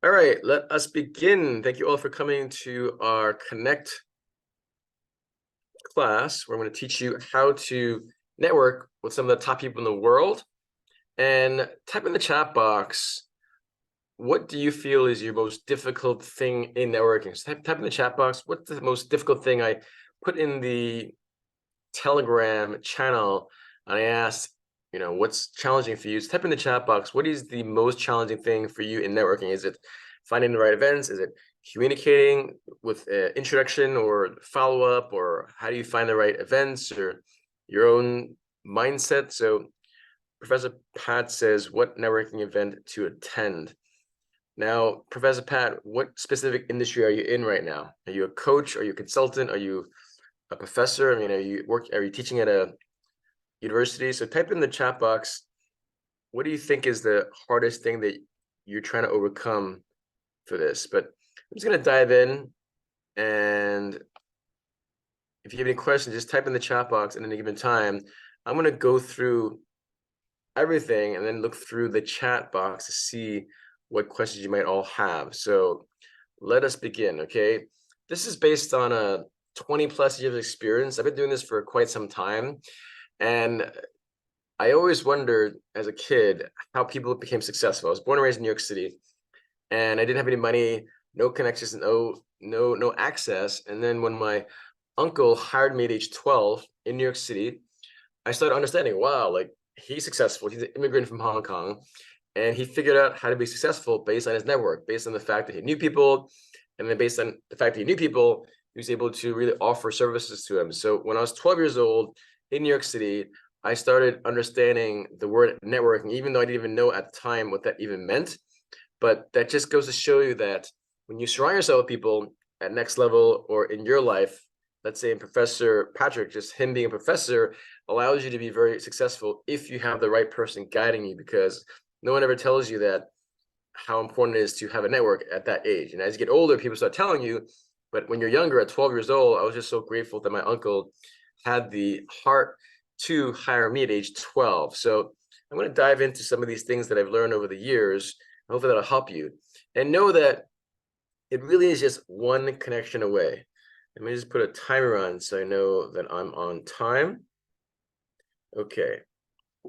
All right, let us begin. Thank you all for coming to our Connect class, where I'm going to teach you how to network with some of the top people in the world. And type in the chat box, what do you feel is your most difficult thing in networking? So type in the chat box, what's the most difficult thing? I put in the Telegram channel, and I asked, what's challenging for you? So type in the chat box, what is the most challenging thing for you in networking? Is it finding the right events? Is it communicating with introduction or follow-up? Or how do you find the right events or your own mindset? So Professor Pat says, what networking event to attend? Now, Professor Pat, what specific industry are you in right now? Are you a coach? Are you a consultant? Are you a professor? I mean, are you teaching at a university? So type in the chat box, what do you think is the hardest thing that you're trying to overcome for this? But I'm just going to dive in, and if you have any questions, just type in the chat box at any given time. I'm going to go through everything and then look through the chat box to see what questions you might all have. So let us begin, okay? This is based on a 20 plus years of experience. I've been doing this for quite some time, and I always wondered as a kid how people became successful. I was born and raised in New York City, and I didn't have any money, no connections, no access. And then when my uncle hired me at age 12 in New York City, I started understanding, wow, like he's successful. He's an immigrant from Hong Kong, and he figured out how to be successful based on his network, based on the fact that he knew people, and then based on the fact that he knew people, he was able to really offer services to him. So when I was 12 years old in New York City, I started understanding the word networking, even though I didn't even know at the time what that even meant. But that just goes to show you that when you surround yourself with people at next level or in your life, let's say in Professor Patrick, just him being a professor allows you to be very successful if you have the right person guiding you, because no one ever tells you that how important it is to have a network at that age. And as you get older, people start telling you, but when you're younger, at 12 years old, I was just so grateful that my uncle had the heart to hire me at age 12. So I'm going to dive into some of these things that I've learned over the years. Hopefully that'll help you. And know that it really is just one connection away. Let me just put a timer on so I know that I'm on time. Okay.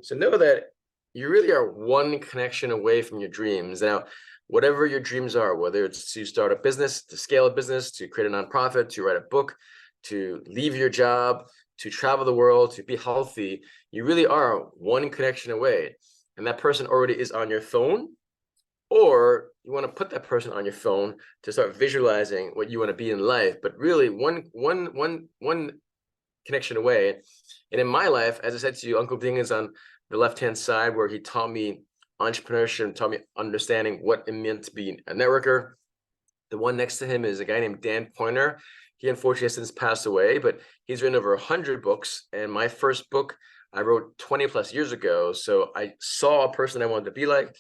So know that you really are one connection away from your dreams. Now, whatever your dreams are, whether it's to start a business, to scale a business, to create a nonprofit, to write a book, to leave your job, to travel the world, to be healthy, you really are one connection away. And that person already is on your phone, or you want to put that person on your phone to start visualizing what you want to be in life, but really one connection away. And in my life, as I said to you, Uncle Ding is on the left-hand side, where he taught me entrepreneurship, taught me understanding what it meant to be a networker. The one next to him is a guy named Dan Pointer. He unfortunately has since passed away, but he's written over 100 books. And my first book I wrote 20 plus years ago. So I saw a person I wanted to be like.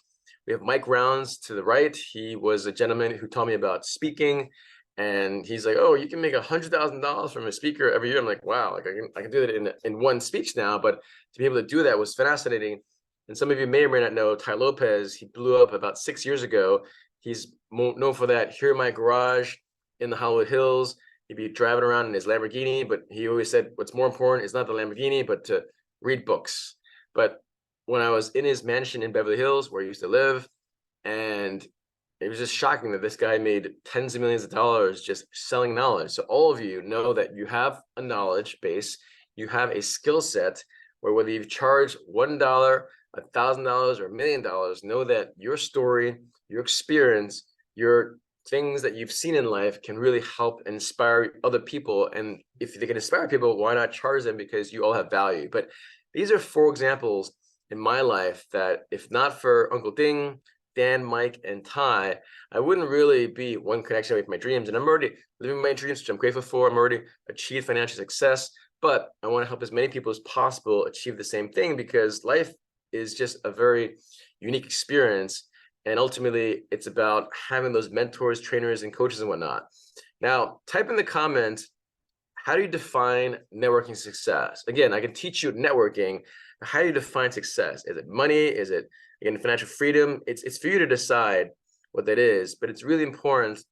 We have Mike Rounds to the right. He was a gentleman who taught me about speaking. And he's like, oh, you can make $100,000 from a speaker every year. I'm like, wow, like I can do that in one speech now. But to be able to do that was fascinating. And some of you may or may not know Ty Lopez. He blew up about 6 years ago. He's known for that Here in My Garage in the Hollywood Hills. He'd be driving around in his Lamborghini, but he always said what's more important is not the Lamborghini, but to read books. But when I was in his mansion in Beverly Hills, where he used to live, and it was just shocking that this guy made tens of millions of dollars just selling knowledge. So all of you know that you have a knowledge base, you have a skill set where whether you charge $1, $1,000, or $1 million, know that your story, your experience, your things that you've seen in life can really help inspire other people. And if they can inspire people, why not charge them? Because you all have value. But these are 4 examples in my life that if not for Uncle Ding, Dan, Mike, and Ty, I wouldn't really be one connection away from my dreams. And I'm already living my dreams, which I'm grateful for. I'm already achieved financial success, but I want to help as many people as possible achieve the same thing, because life is just a very unique experience. And ultimately, it's about having those mentors, trainers, and coaches and whatnot. Now, type in the comments, how do you define networking success? Again, I can teach you networking. How do you define success? Is it money? Is it, again, financial freedom? It's for you to decide what that is, but it's really important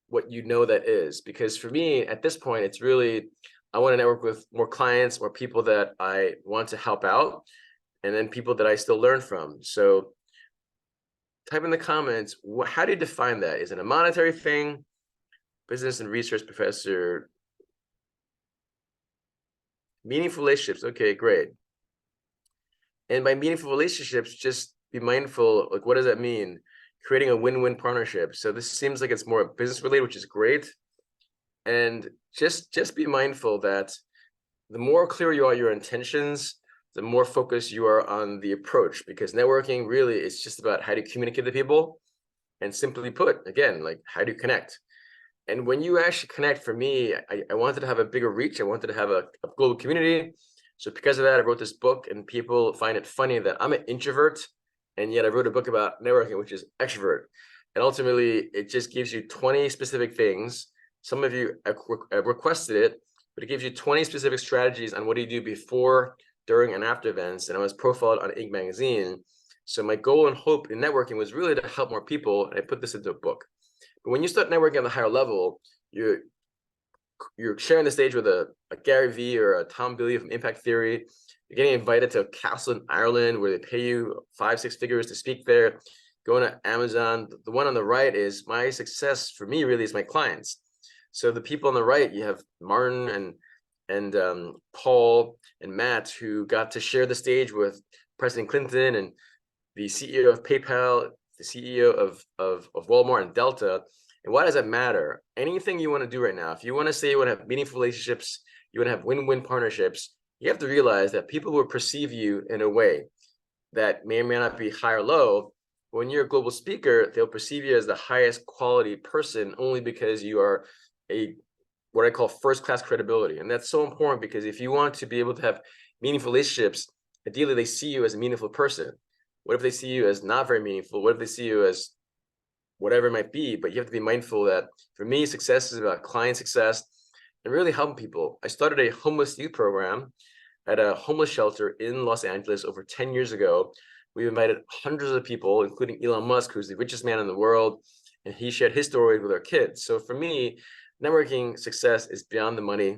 what you know that is. Because for me, at this point, it's really, I want to network with more clients or people that I want to help out, and then people that I still learn from. So type in the comments, how do you define that? Is it a monetary thing? Business and research professor. Meaningful relationships. Okay, great. And by meaningful relationships, just be mindful, like, what does that mean? Creating a win-win partnership. So this seems like it's more business related, which is great. And just be mindful that the more clear you are your intentions, the more focused you are on the approach, because networking really is just about how to communicate to people. And simply put, again, like, how do you connect? And when you actually connect, for me, I wanted to have a bigger reach. I wanted to have a global community. So because of that, I wrote this book, and people find it funny that I'm an introvert, and yet I wrote a book about networking, which is extrovert. And ultimately, it just gives you 20 specific things. Some of you requested it, but it gives you 20 specific strategies on what do you do before, during, and after events. And I was profiled on Inc. magazine. So my goal and hope in networking was really to help more people, and I put this into a book. But when you start networking at the higher level, you're sharing the stage with a Gary Vee or a Tom Billy from Impact Theory. You're getting invited to a castle in Ireland where they pay you 5-6 figures to speak there. Going to Amazon. The one on the right is my success for me, really, is my clients. So the people on the right, you have Martin and Paul and Matt, who got to share the stage with President Clinton and the CEO of PayPal, the CEO of Walmart and Delta. And why does that matter? Anything you want to do right now, if you want to say you want to have meaningful relationships, you want to have win-win partnerships, you have to realize that people will perceive you in a way that may or may not be high or low. When you're a global speaker, they'll perceive you as the highest quality person only because you are what I call first-class credibility. And that's so important, because if you want to be able to have meaningful relationships, ideally they see you as a meaningful person. What if they see you as not very meaningful? What if they see you as whatever it might be? But you have to be mindful that, for me, success is about client success and really helping people. I started a homeless youth program at a homeless shelter in Los Angeles over 10 years ago. We invited hundreds of people, including Elon Musk, who's the richest man in the world, and he shared his story with our kids. So for me, networking success is beyond the money.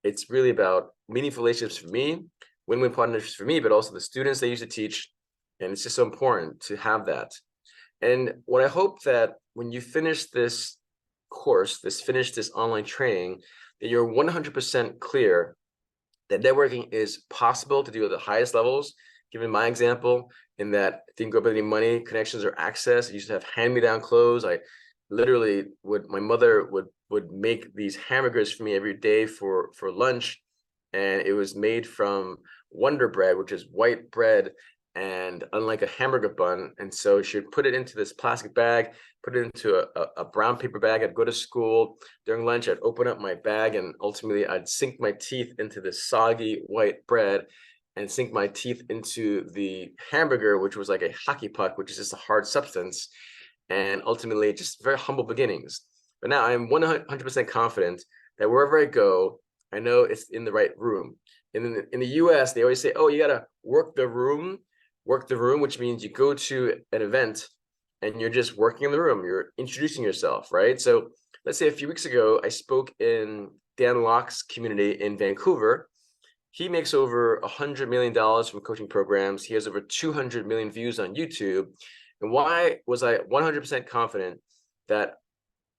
It's really about meaningful relationships for me, win-win partnerships for me, but also the students they used to teach. And it's just so important to have that. And what I hope that when you finish this course, finish this online training, that you're 100% clear that networking is possible to do at the highest levels. Given my example, in that I didn't grow up with any money, connections, or access. I used to have hand-me-down clothes. I literally my mother would make these hamburgers for me every day for lunch, and it was made from Wonder Bread, which is white bread, and unlike a hamburger bun. And so she would put it into this plastic bag, put it into a brown paper bag. I'd go to school during lunch, I'd open up my bag, and ultimately I'd sink my teeth into this soggy white bread and sink my teeth into the hamburger, which was like a hockey puck, which is just a hard substance. And ultimately, just very humble beginnings. But now I'm 100% confident that wherever I go, I know it's in the right room. In the US, they always say, oh, you got to work the room, which means you go to an event and you're just working in the room. You're introducing yourself, right? So let's say a few weeks ago, I spoke in Dan Locke's community in Vancouver. He makes over $100 million from coaching programs. He has over 200 million views on YouTube. And why was I 100% confident that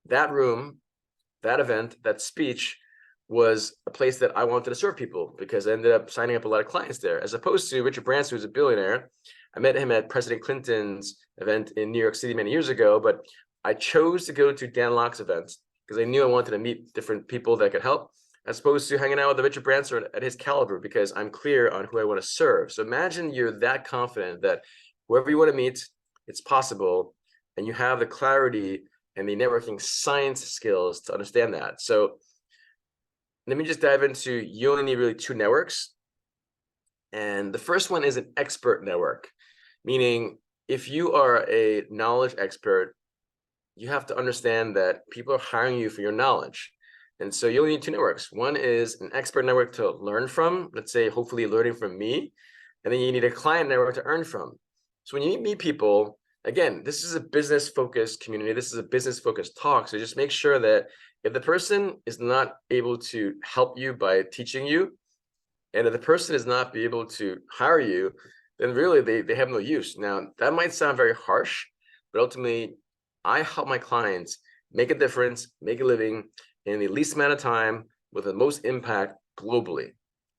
that room, that event, that speech was a place that I wanted to serve people? Because I ended up signing up a lot of clients there, as opposed to Richard Branson, who's a billionaire. I met him at President Clinton's event in New York City many years ago, but I chose to go to Dan Locke's event because I knew I wanted to meet different people that could help, as opposed to hanging out with the Richard Branson at his caliber, because I'm clear on who I want to serve. So imagine you're that confident that whoever you want to meet, it's possible, and you have the clarity and the networking science skills to understand that. So let me just dive into, you only need really 2 networks. And the first one is an expert network, meaning if you are a knowledge expert, you have to understand that people are hiring you for your knowledge. And so you only need 2 networks. One is an expert network to learn from, let's say, hopefully learning from me. And then you need a client network to earn from. So when you meet people, Again, this is a business focused community. This is a business focused talk. So just make sure that if the person is not able to help you by teaching you, and if the person is not be able to hire you, then really they have no use. Now, that might sound very harsh, but ultimately, I help my clients make a difference, make a living in the least amount of time with the most impact globally.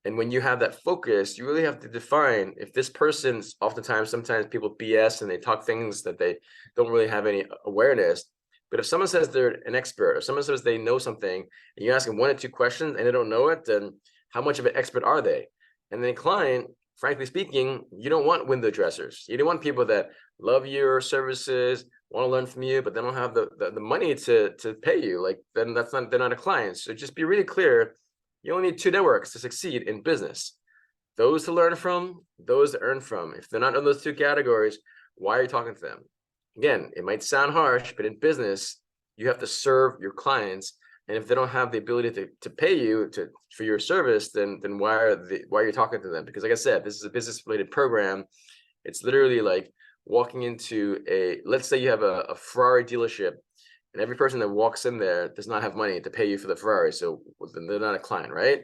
And when you have that focus, you really have to define if this person's sometimes people BS and they talk things that they don't really have any awareness. But if someone says they're an expert, or someone says they know something, and you ask them 1 or 2 questions and they don't know it, then how much of an expert are they? And then the client, frankly speaking, you don't want window dressers. You don't want people that love your services, want to learn from you, but they don't have the money to pay you. Like, then they're not a client. So just be really clear. You only need 2 networks to succeed in business: those to learn from, those to earn from. If they're not in those 2 categories, why are you talking to them? Again, it might sound harsh, but in business, you have to serve your clients. And if they don't have the ability to pay you for your service, then why are you talking to them? Because like I said, this is a business related program. It's literally like walking into let's say you have a Ferrari dealership, and every person that walks in there does not have money to pay you for the Ferrari. So then they're not a client, right?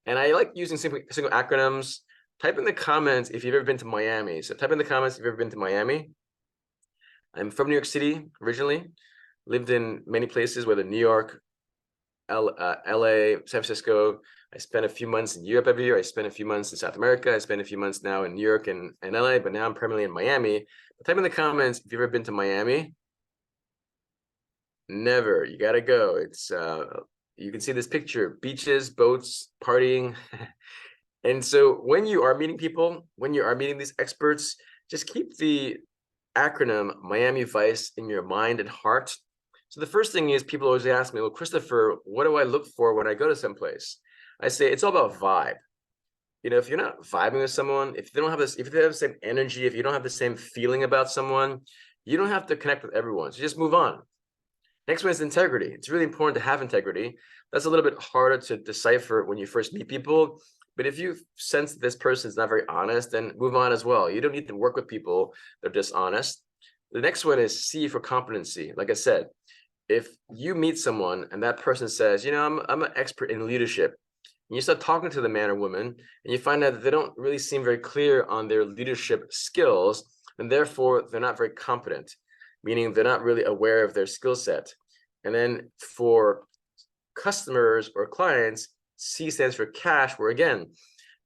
And I like using single acronyms. Type in the comments if you've ever been to Miami. So type in the comments if you've ever been to Miami. I'm from New York City originally, lived in many places, whether New York, LA, San Francisco. I spent a few months in Europe every year. I spent a few months in South America. I spent a few months now in New York and LA, but now I'm permanently in Miami. But type in the comments if you've ever been to Miami. Never. You got to go. It's you can see this picture: beaches, boats, partying. And so when you are meeting people, when you are meeting these experts, just keep the acronym Miami Vice in your mind and heart. So the first thing is, people always ask me, well, Christopher, what do I look for when I go to someplace? I say it's all about vibe. You know, if you're not vibing with someone, if they don't have this, if they have the same energy, if you don't have the same feeling about someone, you don't have to connect with everyone. So just move on. Next one is integrity. It's really important to have integrity. That's a little bit harder to decipher when you first meet people. But if you sense this person is not very honest, then move on as well. You don't need to work with people that are dishonest. The next one is C for competency. Like I said, if you meet someone and that person says, you know, I'm an expert in leadership, and you start talking to the man or woman, and you find out that they don't really seem very clear on their leadership skills, and therefore they're not very competent, meaning they're not really aware of their skill set. And then for customers or clients, C stands for cash, where again,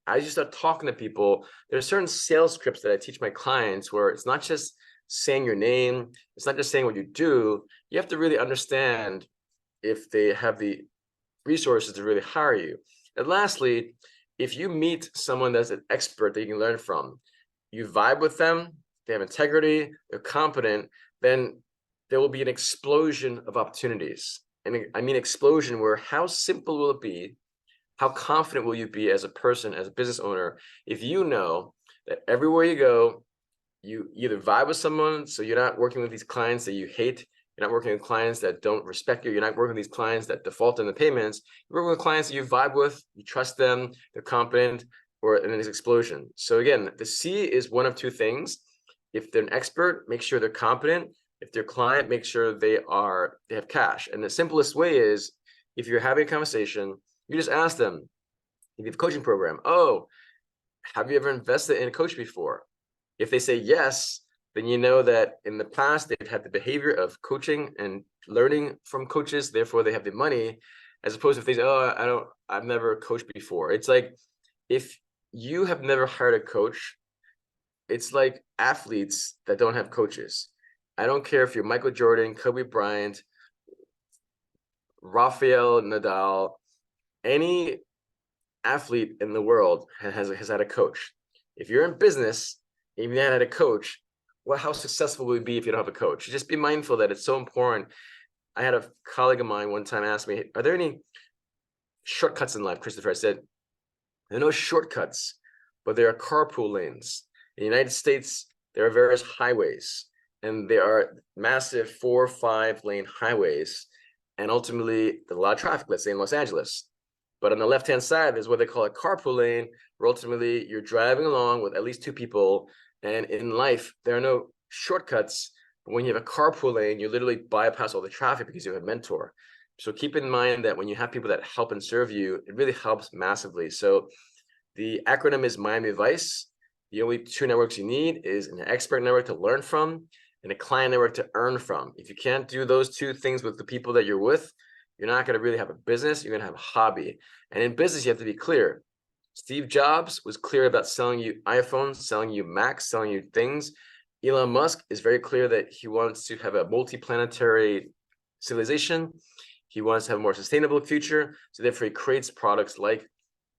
as you start talking to people, there's certain sales scripts that I teach my clients where it's not just saying your name, it's not just saying what you do. You have to really understand if they have the resources to really hire you. And lastly, if you meet someone that's an expert that you can learn from, you vibe with them, they have integrity, they're competent, then there will be an explosion of opportunities. And I mean explosion, where how simple will it be? How confident will you be as a person, as a business owner, if you know that everywhere you go, you either vibe with someone, so you're not working with these clients that you hate, you're not working with clients that don't respect you, you're not working with these clients that default on the payments, you're working with clients that you vibe with, you trust them, they're competent, and then there's explosion. So again, the C is one of 2 things. If they're an expert, make sure they're competent. If they're a client, make sure they have cash. And the simplest way is, if you're having a conversation, you just ask them, if you have a coaching program, oh, have you ever invested in a coach before? If they say yes, then you know that in the past they've had the behavior of coaching and learning from coaches, therefore they have the money, as opposed to if they say, oh, I've never coached before. It's like, if you have never hired a coach, it's like athletes that don't have coaches. I don't care if you're Michael Jordan, Kobe Bryant, Rafael Nadal, any athlete in the world has had a coach. If you're in business, if you haven't had a coach, well, how successful will you be if you don't have a coach? Just be mindful that it's so important. I had a colleague of mine one time ask me, are there any shortcuts in life, Christopher? I said, there are no shortcuts, but there are carpool lanes. In the United States, there are various highways, and there are massive 4 or 5 lane highways. And ultimately, there's a lot of traffic, let's say in Los Angeles. But on the left-hand side, there's what they call a carpool lane, where ultimately you're driving along with at least 2 people. And in life, there are no shortcuts. But when you have a carpool lane, you literally bypass all the traffic because you have a mentor. So keep in mind that when you have people that help and serve you, it really helps massively. So the acronym is Miami Vice. The only two networks you need is an expert network to learn from and a client network to earn from. If you can't do those two things with the people that you're with, you're not going to really have a business. You're going to have a hobby. And in business, you have to be clear. Steve Jobs was clear about selling you iPhones, selling you Macs, selling you things. Elon Musk is very clear that he wants to have a multi-planetary civilization. He wants to have a more sustainable future. So therefore, he creates products like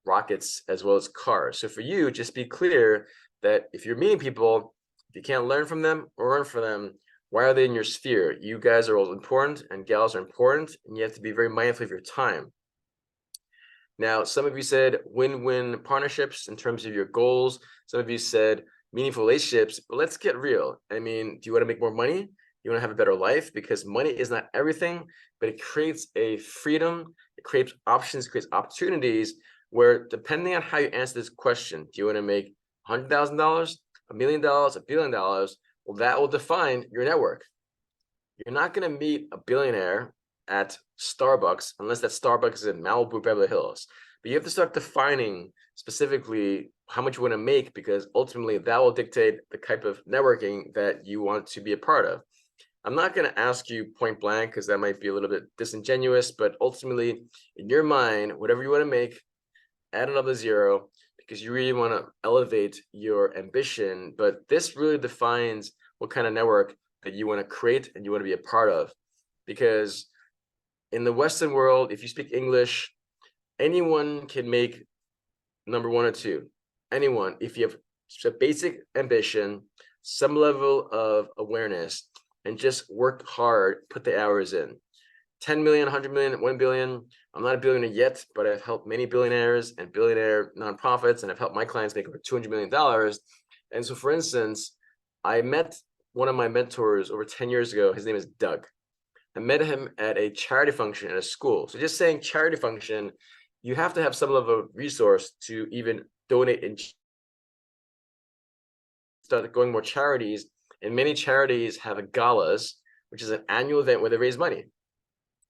rockets as well as cars. So for you, just be clear that if you're meeting people, if you can't learn from them or earn from them, why are they in your sphere? You guys are all important and gals are important, and you have to be very mindful of your time. Now, some of you said win-win partnerships in terms of your goals. Some of you said meaningful relationships, but let's get real. I mean, do you want to make more money? You want to have a better life? Because money is not everything, but it creates a freedom, it creates options, it creates opportunities where, depending on how you answer this question, do you want to make $100,000, $1 million, $1 billion? Well, that will define your network. You're not going to meet a billionaire at Starbucks unless that Starbucks is in Malibu, Beverly Hills. But you have to start defining specifically how much you want to make, because ultimately that will dictate the type of networking that you want to be a part of. I'm not going to ask you point blank because that might be a little bit disingenuous, but ultimately in your mind, whatever you want to make, add another zero, because you really want to elevate your ambition. But this really defines what kind of network that you want to create and you want to be a part of. Because in the Western world, if you speak English, anyone can make number one or two. Anyone, if you have a basic ambition, some level of awareness, and just work hard, put the hours in. 10 million, 100 million, 1 billion. I'm not a billionaire yet, but I've helped many billionaires and billionaire nonprofits, and I've helped my clients make over $200 million. And so, for instance, I met one of my mentors over 10 years ago. His name is Doug. I met him at a charity function at a school. So just saying charity function, you have to have some level of resource to even donate and start going more charities. And many charities have a galas, which is an annual event where they raise money.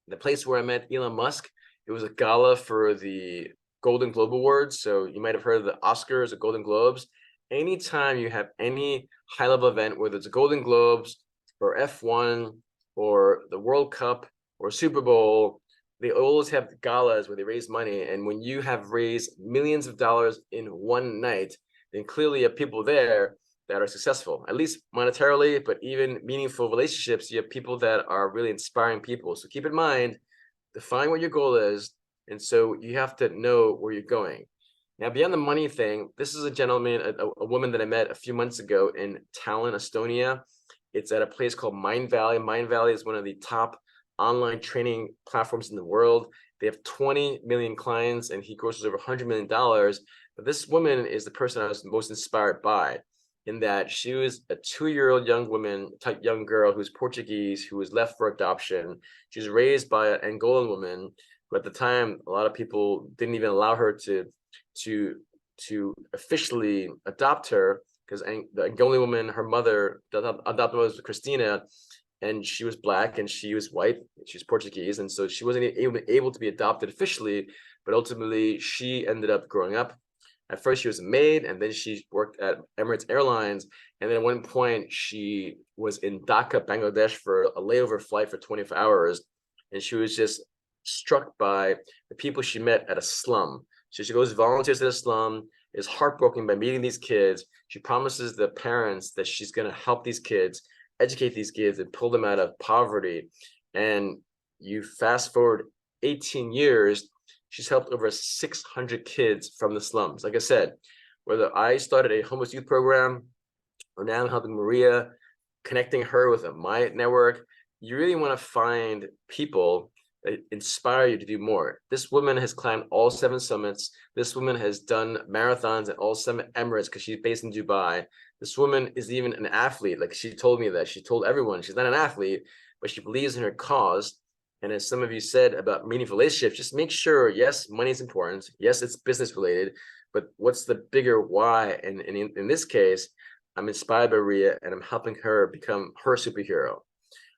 The place where I met Elon Musk, it was a gala for the Golden Globe Awards. So you might have heard of the Oscars or Golden Globes. Anytime you have any high-level event, whether it's a Golden Globes or F1 or the World Cup or Super Bowl, they always have galas where they raise money. And when you have raised millions of dollars in one night, then clearly you have people there that are successful, at least monetarily, but even meaningful relationships. You have people that are really inspiring people. So keep in mind, define what your goal is. And so you have to know where you're going. Now, beyond the money thing, this is a gentleman, a woman that I met a few months ago in Tallinn, Estonia. It's at a place called Mind Valley. Mind Valley is one of the top online training platforms in the world. They have 20 million clients and he grosses over $100 million. But this woman is the person I was most inspired by, in that she was a 2-year-old young woman, young girl who's Portuguese, who was left for adoption. She was raised by an Angolan woman, who at the time, a lot of people didn't even allow her to officially adopt her, because the Angolan woman, her mother, adopted was Christina, and she was Black and she was white, she was Portuguese, and so she wasn't able to be adopted officially, but ultimately she ended up growing up. At first she was a maid, and then she worked at Emirates Airlines, and then at one point she was in Dhaka, Bangladesh for a layover flight for 24 hours, and she was just struck by the people she met at a slum. So she goes volunteers at a slum, is heartbroken by meeting these kids. She promises the parents that she's going to help these kids, educate these kids, and pull them out of poverty. And you fast forward 18 years, she's helped over 600 kids from the slums. Like I said, whether I started a homeless youth program or now I'm helping Maria, connecting her with my network, you really want to find people that inspire you to do more. This woman has climbed all 7 summits. This woman has done marathons at all 7 Emirates because she's based in Dubai. This woman is even an athlete. Like, she told me that. She told everyone she's not an athlete, but she believes in her cause. And as some of you said about meaningful relationships, just make sure, yes, money is important. Yes, it's business related, but what's the bigger why? And in this case, I'm inspired by Ria, and I'm helping her become her superhero.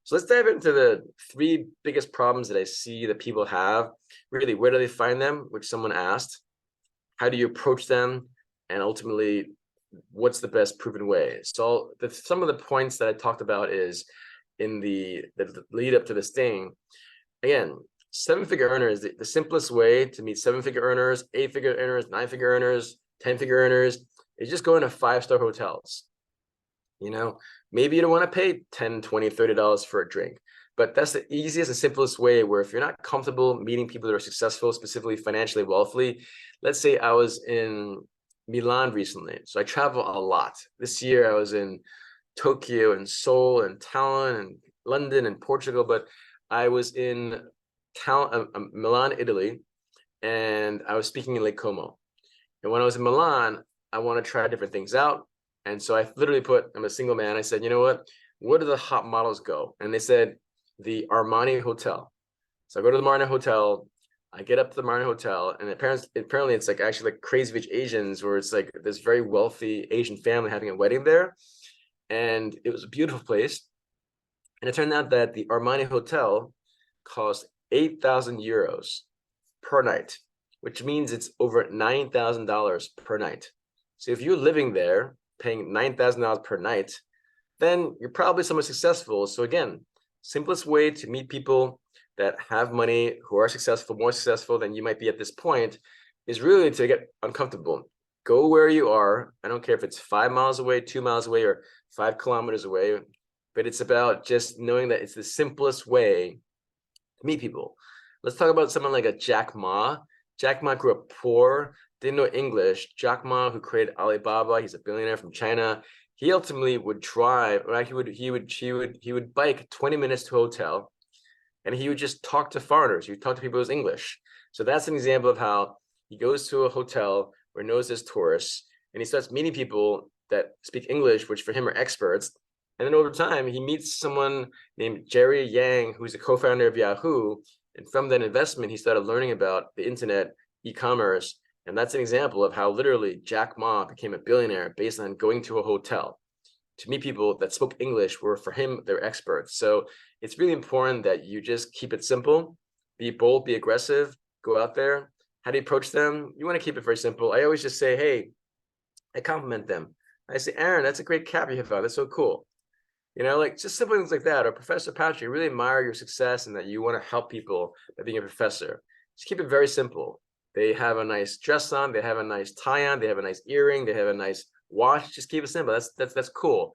So let's dive into the three biggest problems that I see that people have. Really, where do they find them, which someone asked? How do you approach them? And ultimately, what's the best proven way? So some of the points that I talked about is in the lead up to this thing. Again, seven-figure earners, the simplest way to meet seven-figure earners, eight-figure earners, nine-figure earners, 10-figure earners is just going to five-star hotels. You know, maybe you don't want to pay $10, $20, $30 for a drink, but that's the easiest and simplest way where if you're not comfortable meeting people that are successful, specifically financially wealthy. Let's say I was in Milan recently. So I travel a lot. This year I was in Tokyo and Seoul and Tallinn and London and Portugal, but I was in Milan, Italy, and I was speaking in Lake Como. And when I was in Milan, I want to try different things out. And so I literally I'm a single man. I said, you know what? Where do the hot models go? And they said, the Armani Hotel. So I go to the Marina Hotel. I get up to the Marina Hotel, and apparently it's like actually like Crazy Rich Asians, where it's like this very wealthy Asian family having a wedding there. And it was a beautiful place. And it turned out that the Armani Hotel cost 8,000 euros per night, which means it's over $9,000 per night. So if you're living there paying $9,000 per night, then you're probably somewhat successful. So again, simplest way to meet people that have money, who are successful, more successful than you might be at this point, is really to get uncomfortable. Go where you are. I don't care if it's 5 miles away, 2 miles away, or 5 kilometers away, but it's about just knowing that it's the simplest way to meet people. Let's talk about someone like a Jack Ma. Jack Ma grew up poor, didn't know English. Jack Ma, who created Alibaba, he's a billionaire from China. He ultimately would drive, right? He would bike 20 minutes to a hotel, and he would just talk to foreigners. He would talk to people who's English. So that's an example of how he goes to a hotel where he knows there's tourists, and he starts meeting people that speak English, which for him are experts. And then over time, he meets someone named Jerry Yang, who's a co-founder of Yahoo. And from that investment, he started learning about the internet, e-commerce. And that's an example of how literally Jack Ma became a billionaire based on going to a hotel to meet people that spoke English, where for him, they're experts. So it's really important that you just keep it simple, be bold, be aggressive, go out there. How do you approach them? You want to keep it very simple. I always just say, hey, I compliment them. I say, Aaron, that's a great cap you have on. That's so cool. You know, like just simple things like that. Or Professor Patrick, I really admire your success and that you want to help people by being a professor. Just keep it very simple. They have a nice dress on, they have a nice tie on, they have a nice earring, they have a nice watch. Just keep it simple. That's cool.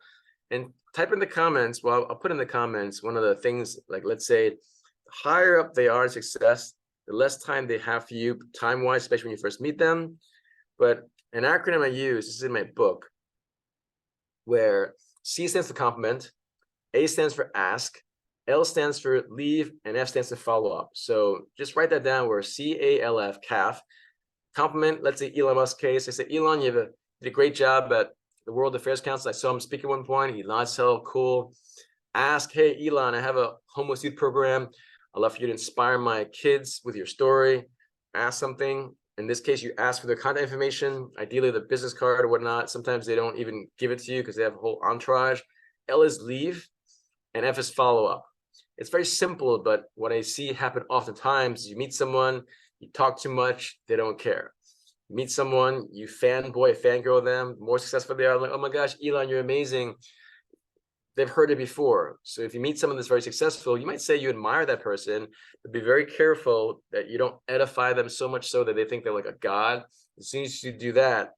And type in the comments. Well, I'll put in the comments one of the things, like let's say the higher up they are in success, the less time they have for you time-wise, especially when you first meet them. But an acronym I use, this is in my book, where C stands for compliment, A stands for ask, L stands for leave, and F stands for follow up. So just write that down, where CALF, CAF, compliment. Let's say Elon Musk case. I say, Elon, you did a great job at the World Affairs Council. I saw him speak at one point. He nods so cool. Ask, hey, Elon, I have a homeless youth program. I'd love for you to inspire my kids with your story. Ask something. In this case, you ask for their contact information, ideally the business card or whatnot. Sometimes they don't even give it to you because they have a whole entourage. L is leave, and F is follow up. It's very simple, but what I see happen oftentimes is you meet someone, you talk too much, they don't care. You meet someone, you fanboy, fangirl them, the more successful they are, like, oh my gosh, Elon, you're amazing. They've heard it before. So if you meet someone that's very successful, you might say you admire that person, but be very careful that you don't edify them so much so that they think they're like a god. As soon as you do that,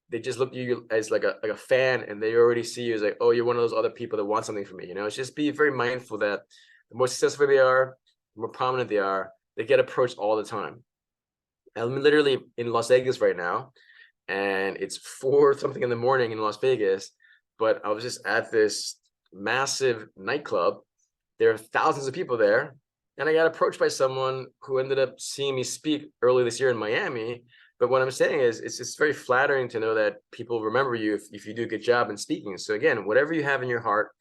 they just look at you as like a fan, and they already see you as like, oh, you're one of those other people that want something from me. You know, it's just be very mindful that the more successful they are, the more prominent they are, they get approached all the time. I'm literally in Las Vegas right now, and it's 4 something in the morning in Las Vegas, but I was just at this massive nightclub. There are thousands of people there, and I got approached by someone who ended up seeing me speak early this year in Miami. But what I'm saying is, it's just very flattering to know that people remember you if you do a good job in speaking. So again, whatever you have in your heart,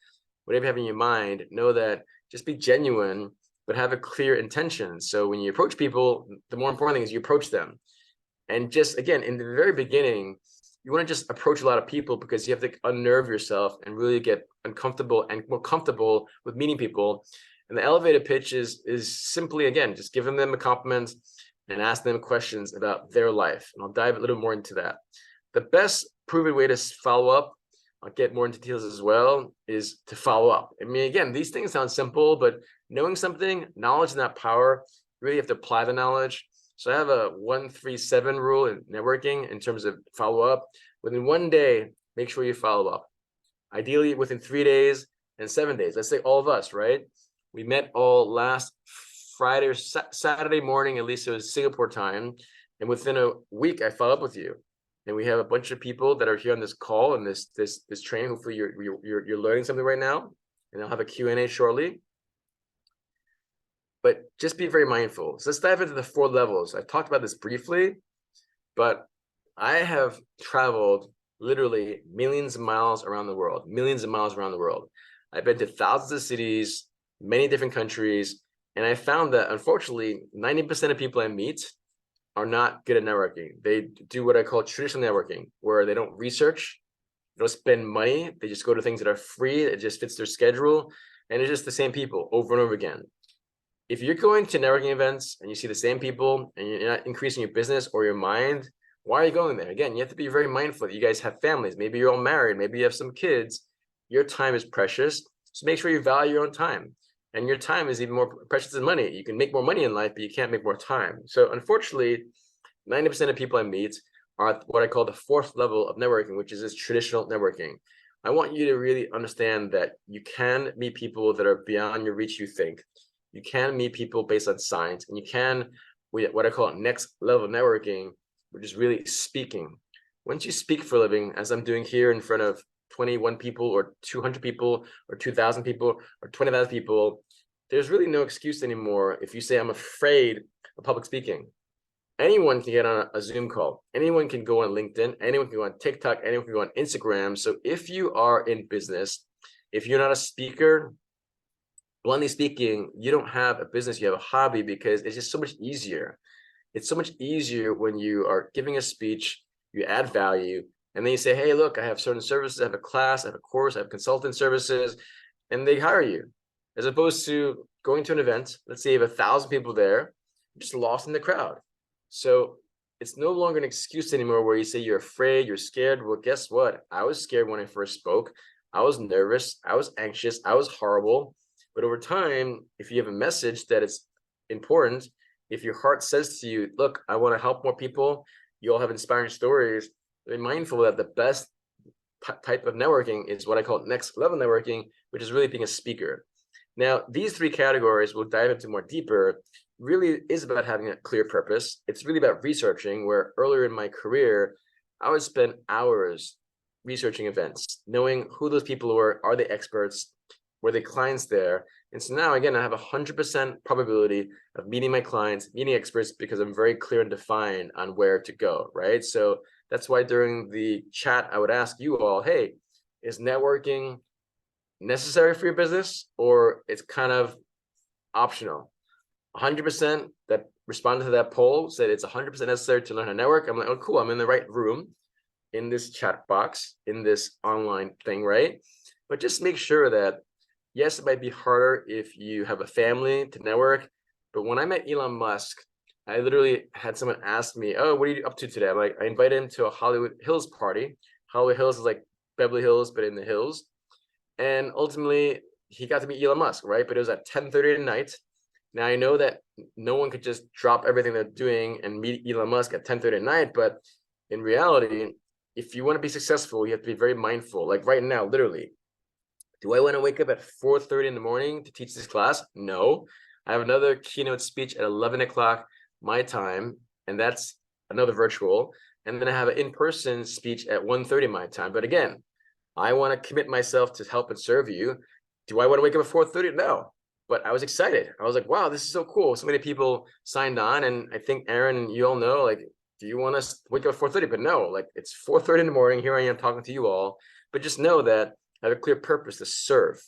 whatever you have in your mind, know that just be genuine, but have a clear intention. So when you approach people, the more important thing is you approach them. And just, again, in the very beginning, you want to just approach a lot of people because you have to unnerve yourself and really get uncomfortable and more comfortable with meeting people. And the elevator pitch is simply, again, just giving them a compliment and ask them questions about their life. And I'll dive a little more into that. The best proven way to follow up, I'll get more into details as well, is to follow up. I mean, again, these things sound simple, but knowing something, knowledge is not power. You really have to apply the knowledge. So I have a 1-3-7 rule in networking in terms of follow up. Within 1 day, make sure you follow up. Ideally within 3 days and 7 days. Let's say all of us, right? We met all last Friday or Saturday morning, at least it was Singapore time. And within a week, I follow up with you. And we have a bunch of people that are here on this call and this training. Hopefully you're learning something right now. And I'll have a Q&A shortly. But just be very mindful. So let's dive into the 4 levels. I talked about this briefly, but I have traveled literally millions of miles around the world, I've been to thousands of cities, many different countries, and I found that unfortunately, 90% of people I meet are not good at networking. They do what I call traditional networking, where they don't research, they don't spend money, they just go to things that are free, it just fits their schedule, and it's just the same people over and over again. If you're going to networking events and you see the same people and you're not increasing your business or your mind, why are you going there? Again, you have to be very mindful that you guys have families. Maybe you're all married. Maybe you have some kids. Your time is precious. So make sure you value your own time. And your time is even more precious than money. You can make more money in life, but you can't make more time. So unfortunately, 90% of people I meet are at what I call the 4th level of networking, which is this traditional networking. I want you to really understand that you can meet people that are beyond your reach, you think. You can meet people based on science, and you can, what I call next level networking, which is really speaking. Once you speak for a living, as I'm doing here in front of 21 people or 200 people or 2,000 people or 20,000 people, there's really no excuse anymore if you say, I'm afraid of public speaking. Anyone can get on a Zoom call. Anyone can go on LinkedIn. Anyone can go on TikTok. Anyone can go on Instagram. So if you are in business, if you're not a speaker, bluntly speaking, you don't have a business, you have a hobby, because it's just so much easier. It's so much easier when you are giving a speech, you add value, and then you say, hey, look, I have certain services, I have a class, I have a course, I have consultant services, and they hire you. As opposed to going to an event, let's say you have 1,000 people there, you're just lost in the crowd. So it's no longer an excuse anymore where you say you're afraid, you're scared. Well, guess what? I was scared when I first spoke. I was nervous, I was anxious, I was horrible. But over time, if you have a message that is important, if your heart says to you, look, I want to help more people, you all have inspiring stories, be mindful that the best type of networking is what I call next level networking, which is really being a speaker. Now, these 3 categories we'll dive into more deeper, really is about having a clear purpose. It's really about researching, where earlier in my career, I would spend hours researching events, knowing who those people were, are they experts, were they clients there? And so now, again, I have 100% probability of meeting my clients, meeting experts, because I'm very clear and defined on where to go, right? So that's why during the chat, I would ask you all, hey, is networking necessary for your business, or it's kind of optional? 100% that responded to that poll said it's 100% necessary to learn how to network. I'm like, oh, cool, I'm in the right room, in this chat box, in this online thing, right? But just make sure that, yes, it might be harder if you have a family to network, but when I met Elon Musk, I literally had someone ask me, oh, what are you up to today? I'm like, I invited him to a Hollywood Hills party. Hollywood Hills is like Beverly Hills, but in the hills. And ultimately, he got to meet Elon Musk, right? But it was at 10:30 at night. Now, I know that no one could just drop everything they're doing and meet Elon Musk at 10:30 at night, but in reality, if you want to be successful, you have to be very mindful. Like right now, literally, do I want to wake up at 4:30 in the morning to teach this class? No. I have another keynote speech at 11 o'clock my time, and that's another virtual. And then I have an in-person speech at 1:30 my time. But again, I want to commit myself to help and serve you. Do I want to wake up at 4:30? No. But I was excited. I was like, wow, this is so cool. So many people signed on. And I think, Aaron, you all know, like, do you want to wake up at 4:30? But no, like, it's 4:30 in the morning. Here I am talking to you all. But just know that I have a clear purpose to serve.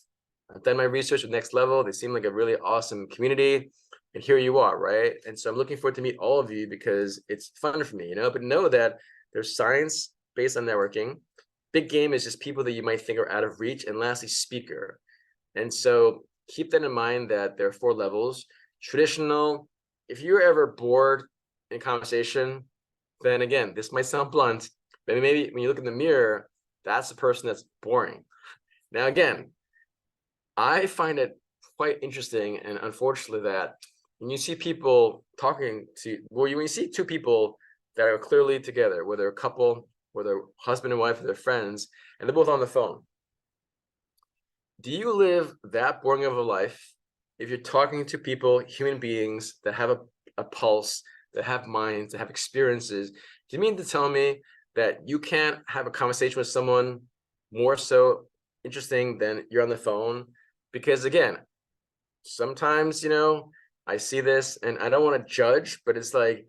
I've done my research with Next Level. They seem like a really awesome community. And here you are, right? And so I'm looking forward to meet all of you because it's fun for me, you know, but know that there's science based on networking. Big game is just people that you might think are out of reach. And lastly, speaker. And so keep that in mind that there are 4 levels. Traditional, if you're ever bored in conversation, then again, this might sound blunt, but maybe when you look in the mirror, that's the person that's boring. Now, again, I find it quite interesting and unfortunately that when you see people talking to, well, when you see 2 people that are clearly together, whether a couple, whether husband and wife, or they're friends, and they're both on the phone. Do you live that boring of a life if you're talking to people, human beings that have a pulse, that have minds, that have experiences? Do you mean to tell me that you can't have a conversation with someone more so interesting than you're on the phone? Because again, sometimes, I see this and I don't want to judge, but it's like,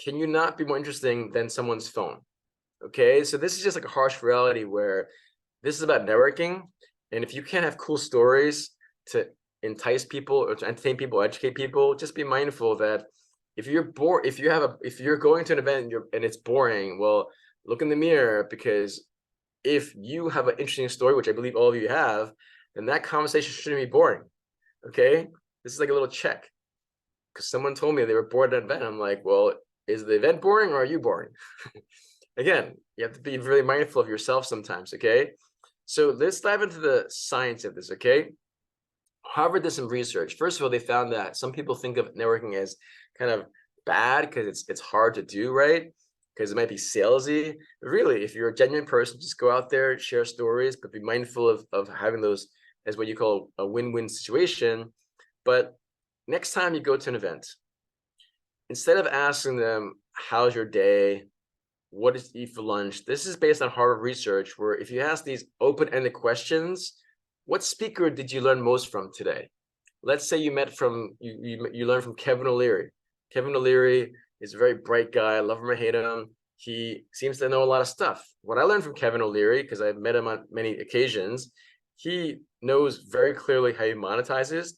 can you not be more interesting than someone's phone? Okay, so this is just like a harsh reality where this is about networking. And if you can't have cool stories to entice people or to entertain people, educate people, just be mindful that if you're bored, if you're going to an event and it's boring, well, look in the mirror, because if you have an interesting story, which I believe all of you have, then that conversation shouldn't be boring. Okay, this is like a little check, because someone told me they were bored at an event. I'm like, well, is the event boring or are you boring? Again, you have to be really mindful of yourself sometimes. Okay, so let's dive into the science of this. Okay, Harvard did some research. First of all, they found that some people think of networking as kind of bad because it's hard to do, right? Because it might be salesy. But really, if you're a genuine person, just go out there, share stories, but be mindful of having those as what you call a win-win situation. But next time you go to an event, instead of asking them, how's your day? What did you eat for lunch? This is based on Harvard research, where if you ask these open-ended questions, what speaker did you learn most from today? Let's say you learned from Kevin O'Leary. Kevin O'Leary is a very bright guy. I love him or hate him. He seems to know a lot of stuff. What I learned from Kevin O'Leary, because I've met him on many occasions, he knows very clearly how he monetizes.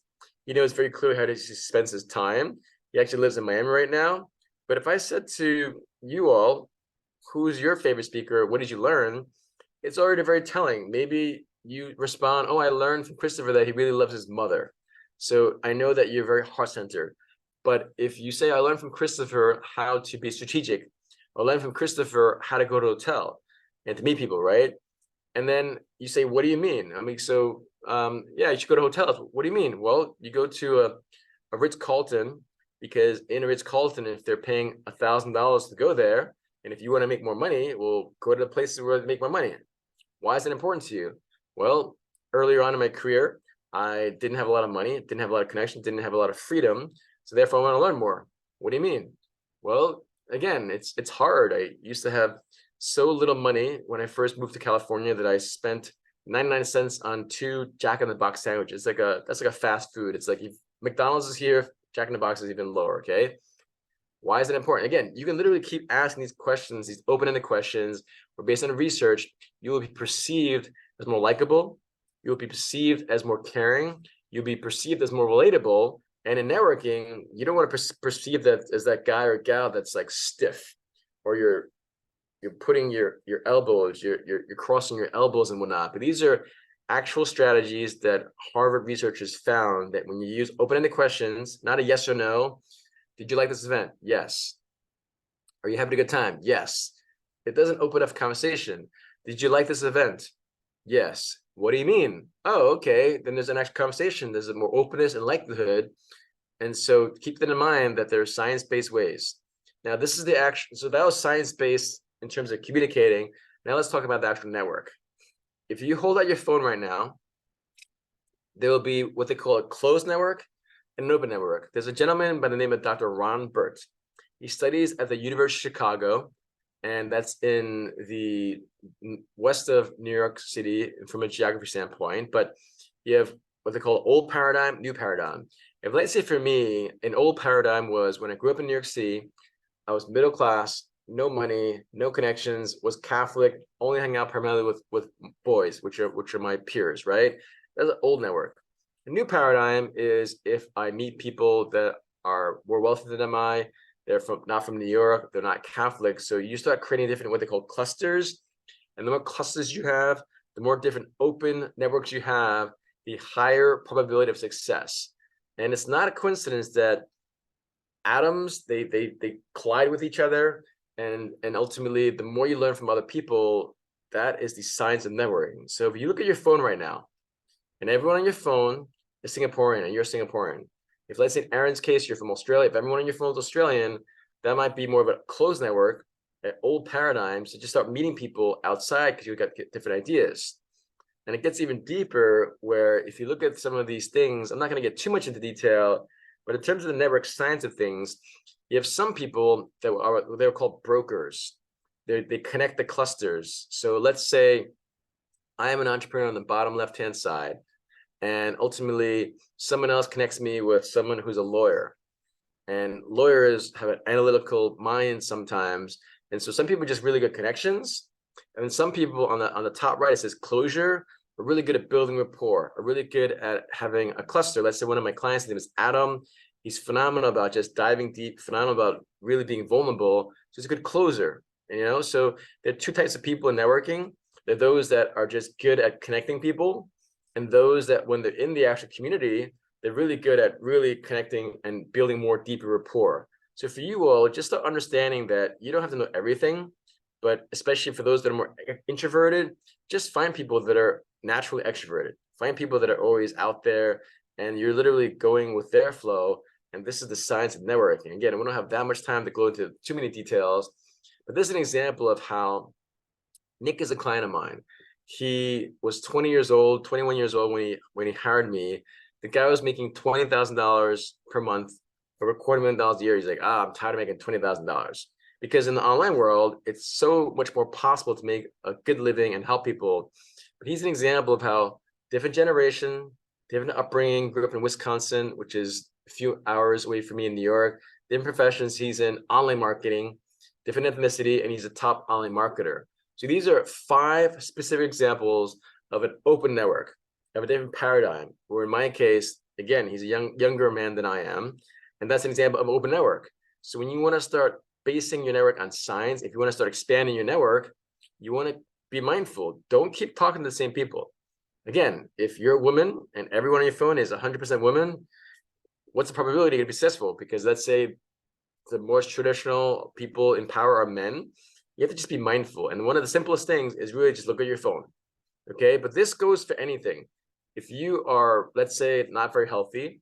He knows very clearly how he spends his time. He actually lives in Miami right now. But if I said to you all, who's your favorite speaker? What did you learn? It's already very telling. Maybe you respond, oh, I learned from Christopher that he really loves his mother. So I know that you're very heart-centered. But if you say, I learned from Christopher how to be strategic, or learn from Christopher how to go to a hotel and to meet people, right? And then you say, what do you mean? I mean, so yeah, you should go to hotels. What do you mean? Well, you go to a Ritz-Carlton, because in a Ritz-Carlton, if they're paying $1,000 to go there, and if you want to make more money, well, go to the places where they make more money. Why is it important to you? Well, earlier on in my career, I didn't have a lot of money, didn't have a lot of connection, didn't have a lot of freedom. So therefore, I want to learn more. What do you mean? Well, again, it's hard. I used to have so little money when I first moved to California that I spent 99 cents on 2 Jack in the Box sandwiches. That's like a fast food. It's like if McDonald's is here, Jack in the Box is even lower. Okay. Why is it important? Again, you can literally keep asking these questions, these open-ended questions, where based on research, you will be perceived as more likable. You will be perceived as more caring. You'll be perceived as more relatable. And in networking, you don't want to perceive that as that guy or gal that's like stiff, or you're putting your elbows, you're crossing your elbows and whatnot. But these are actual strategies that Harvard researchers found that when you use open-ended questions, not a yes or no. Did you like this event? Yes. Are you having a good time? Yes. It doesn't open up conversation. Did you like this event? Yes. What do you mean? Oh, okay. Then there's an actual conversation. There's a more openness and likelihood. And so keep that in mind that there are science-based ways. Now, this is the action. So that was science-based in terms of communicating. Now let's talk about the actual network. If you hold out your phone right now, there will be what they call a closed network and an open network. There's a gentleman by the name of Dr. Ron Burt. He studies at the University of Chicago, and that's in the west of New York City from a geography standpoint. But you have what they call old paradigm, new paradigm. If let's say for me, an old paradigm was when I grew up in New York City, I was middle class, no money, no connections, was Catholic, only hang out primarily with boys, which are my peers, right? That's an old network. The new paradigm is if I meet people that are more wealthy than I, they're not from New York, they're not Catholic. So you start creating different what they call clusters. And the more clusters you have, the more different open networks you have, the higher probability of success. And it's not a coincidence that atoms, they collide with each other, and ultimately the more you learn from other people, that is the science of networking. So if you look at your phone right now, and everyone on your phone is Singaporean and you're Singaporean. If, let's say in Aaron's case, you're from Australia, if everyone on your phone is Australian, that might be more of a closed network, an old paradigm. So just start meeting people outside because you've got different ideas. And it gets even deeper where if you look at some of these things, I'm not going to get too much into detail, but in terms of the network science of things, you have some people that they're called brokers. They connect the clusters. So let's say I am an entrepreneur on the bottom left-hand side, and ultimately someone else connects me with someone who's a lawyer. And lawyers have an analytical mind sometimes. And so some people are just really good connections. And some people on the top right, it says closure, are really good at building rapport, are really good at having a cluster. Let's say one of my clients, his name is Adam. He's phenomenal about just diving deep, phenomenal about really being vulnerable. So he's a good closer, So there are two types of people in networking. They're those that are just good at connecting people, and those that when they're in the actual community, they're really good at really connecting and building more deeper rapport. So for you all, just understanding that you don't have to know everything, but especially for those that are more introverted, just find people that are naturally extroverted. Find people that are always out there and you're literally going with their flow. And this is the science of networking. Again, we don't have that much time to go into too many details, but this is an example of how Nick is a client of mine. He was 20 years old, 21 years old when he hired me. The guy was making $20,000 per month, over $250,000 a year. He's like, I'm tired of making $20,000. Because in the online world, it's so much more possible to make a good living and help people. But he's an example of how different generation, different upbringing, grew up in Wisconsin, which is a few hours away from me in New York, different professions. He's in online marketing, different ethnicity, and he's a top online marketer. So these are 5 specific examples of an open network, of a different paradigm, where in my case, again, he's a younger man than I am. And that's an example of an open network. So when you want to start basing your network on science, if you want to start expanding your network, you want to be mindful. Don't keep talking to the same people. Again, if you're a woman and everyone on your phone is 100% women, what's the probability to be successful? Because let's say the most traditional people in power are men. You have to just be mindful. And one of the simplest things is really just look at your phone. Okay. But this goes for anything. If you are, let's say, not very healthy,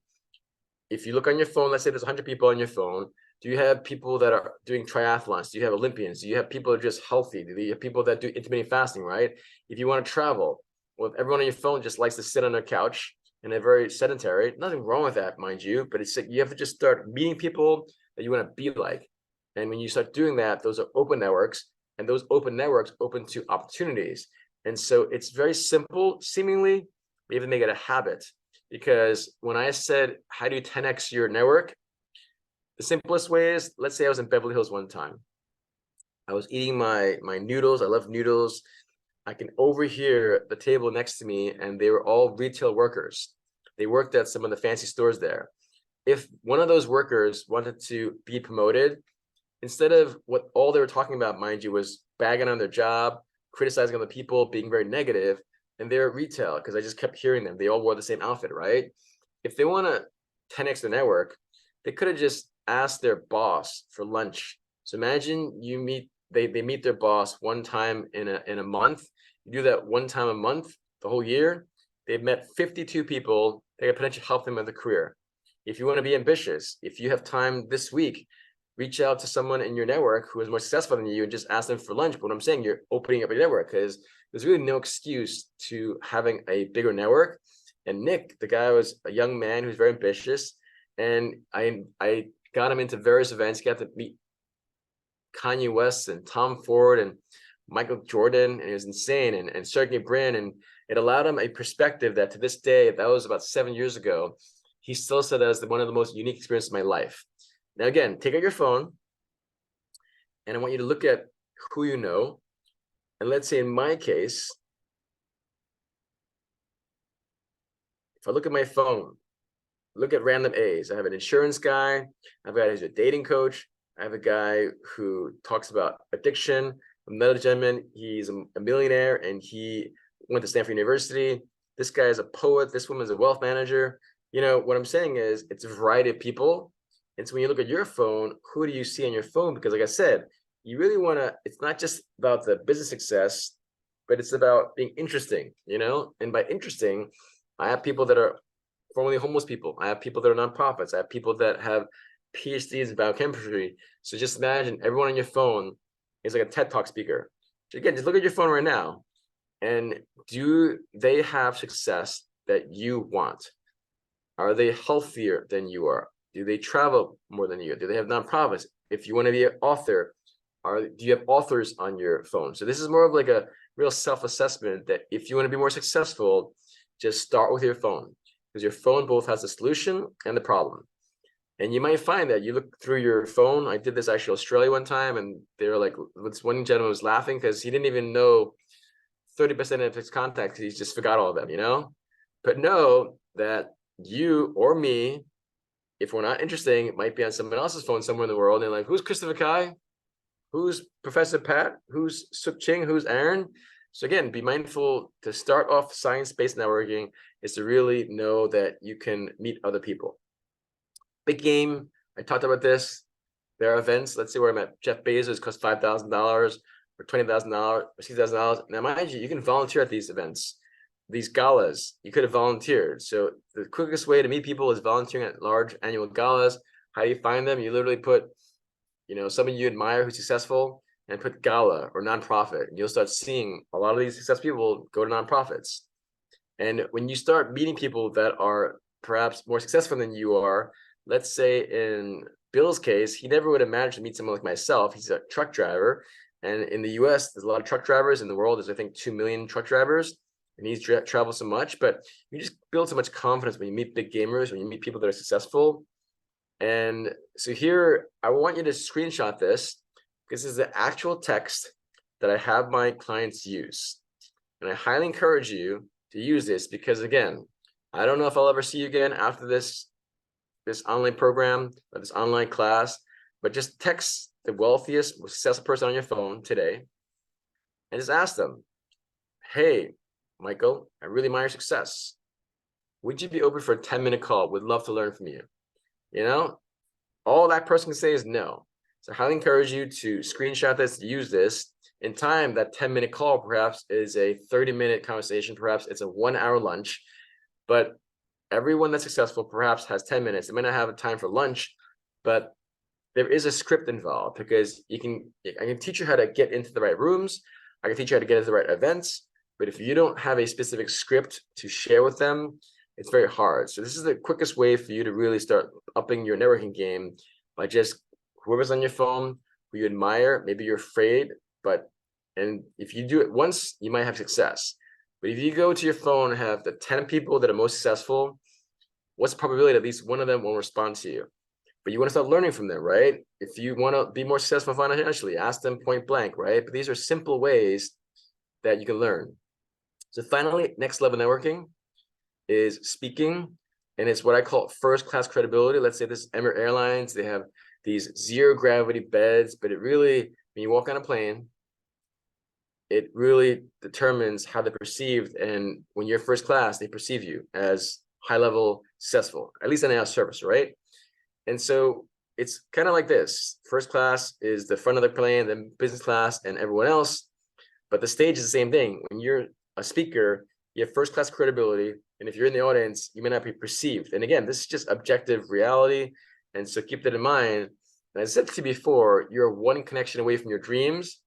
if you look on your phone, let's say there's 100 people on your phone. Do you have people that are doing triathlons? Do you have Olympians? Do you have people that are just healthy? Do you have people that do intermittent fasting, right? If you want to travel, well, if everyone on your phone just likes to sit on their couch and they're very sedentary, nothing wrong with that, mind you, but it's you have to just start meeting people that you want to be like. And when you start doing that, those are open networks, and those open networks open to opportunities. And so it's very simple, seemingly, but you have to make it a habit. Because when I said, how do you 10x your network? The simplest way is, let's say I was in Beverly Hills one time. I was eating my noodles. I love noodles. I can overhear the table next to me, and they were all retail workers. They worked at some of the fancy stores there. If one of those workers wanted to be promoted, instead of what all they were talking about, mind you, was bagging on their job, criticizing other people, being very negative, and they're retail, because I just kept hearing them. They all wore the same outfit, right? If they want to 10x the network, they could have just asked their boss for lunch. So imagine they meet their boss one time in a month. You do that one time a month, the whole year. They've met 52 people that could potentially help them in their career. If you want to be ambitious, if you have time this week, reach out to someone in your network who is more successful than you and just ask them for lunch. But what I'm saying, you're opening up your network, because there's really no excuse to having a bigger network. And Nick, the guy, was a young man who's very ambitious, and I got him into various events. He got to meet Kanye West and Tom Ford and Michael Jordan, and it was insane, and Sergey Brin, and it allowed him a perspective that to this day, that was about 7 years ago, he still said that was one of the most unique experiences of my life. Now, again, take out your phone, and I want you to look at who you know. And let's say in my case, if I look at my phone, look at random A's. I have an insurance guy. I've got a dating coach. I have a guy who talks about addiction. Another gentleman, he's a millionaire and he went to Stanford University. This guy is a poet. This woman's a wealth manager. You know, what I'm saying is it's a variety of people. And so when you look at your phone, who do you see on your phone? Because like I said, you really want to, it's not just about the business success, but it's about being interesting, you know? And by interesting, I have people that are formerly homeless people. I have people that are nonprofits. I have people that have PhDs in biochemistry. So just imagine everyone on your phone is like a TED Talk speaker. So again, just look at your phone right now. And do they have success that you want? Are they healthier than you are? Do they travel more than you? Do they have nonprofits? If you want to be an author, do you have authors on your phone? So this is more of like a real self-assessment that if you want to be more successful, just start with your phone, because your phone both has the solution and the problem. And you might find that you look through your phone. I did this actually in Australia one time, and they were like, this one gentleman was laughing because he didn't even know 30% of his contacts. He just forgot all of them, you know? But know that you or me, if we're not interesting, it might be on someone else's phone somewhere in the world. And like, who's Christopher Kai? Who's Professor Pat? Who's Suk Ching? Who's Aaron? So again, be mindful to start off science-based networking is to really know that you can meet other people. Big game, I talked about this. There are events, let's say where I'm at Jeff Bezos, costs $5,000 or $20,000 or $60,000. Now, mind you, you can volunteer at these events, these galas. You could have volunteered. So the quickest way to meet people is volunteering at large annual galas. How do you find them? You literally put, you know, someone you admire who's successful and put gala or nonprofit. And you'll start seeing a lot of these successful people go to nonprofits. And when you start meeting people that are perhaps more successful than you are, let's say in Bill's case, he never would have managed to meet someone like myself. He's a truck driver. And in the US, there's a lot of truck drivers. In the world, there's, I think, 2 million truck drivers. And he's traveled so much. But you just build so much confidence when you meet big gamers, when you meet people that are successful. And so here, I want you to screenshot this, because this is the actual text that I have my clients use. And I highly encourage you to use this because, again, I don't know if I'll ever see you again after this online program or this online class, but just text the wealthiest, most successful person on your phone today and just ask them, hey, Michael, I really admire your success. Would you be open for a 10-minute call? Would love to learn from you. You know, all that person can say is no. So I highly encourage you to screenshot this, use this. In time, that 10-minute call perhaps is a 30-minute conversation. Perhaps it's a 1-hour lunch. But everyone that's successful perhaps has 10 minutes. They may not have a time for lunch, but there is a script involved, because I can teach you how to get into the right rooms. I can teach you how to get into the right events. But if you don't have a specific script to share with them, it's very hard. So this is the quickest way for you to really start upping your networking game, by just whoever's on your phone, who you admire. Maybe you're afraid, and if you do it once, you might have success. But if you go to your phone and have the 10 people that are most successful, what's the probability that at least one of them will respond to you? But you want to start learning from them, right? If you want to be more successful financially, ask them point blank, right? But these are simple ways that you can learn. So finally, next level networking is speaking. And it's what I call first class credibility. Let's say this is Emirates Airlines. They have these zero gravity beds, but it really, when you walk on a plane, it really determines how they're perceived. And when you're first class, they perceive you as high level successful, at least on the service, right? And so it's kind of like this. First class is the front of the plane, then business class and everyone else. But the stage is the same thing. When you're a speaker, you have first class credibility. And if you're in the audience, you may not be perceived. And again, this is just objective reality. And so keep that in mind. And as I said to you before, you're one connection away from your dreams.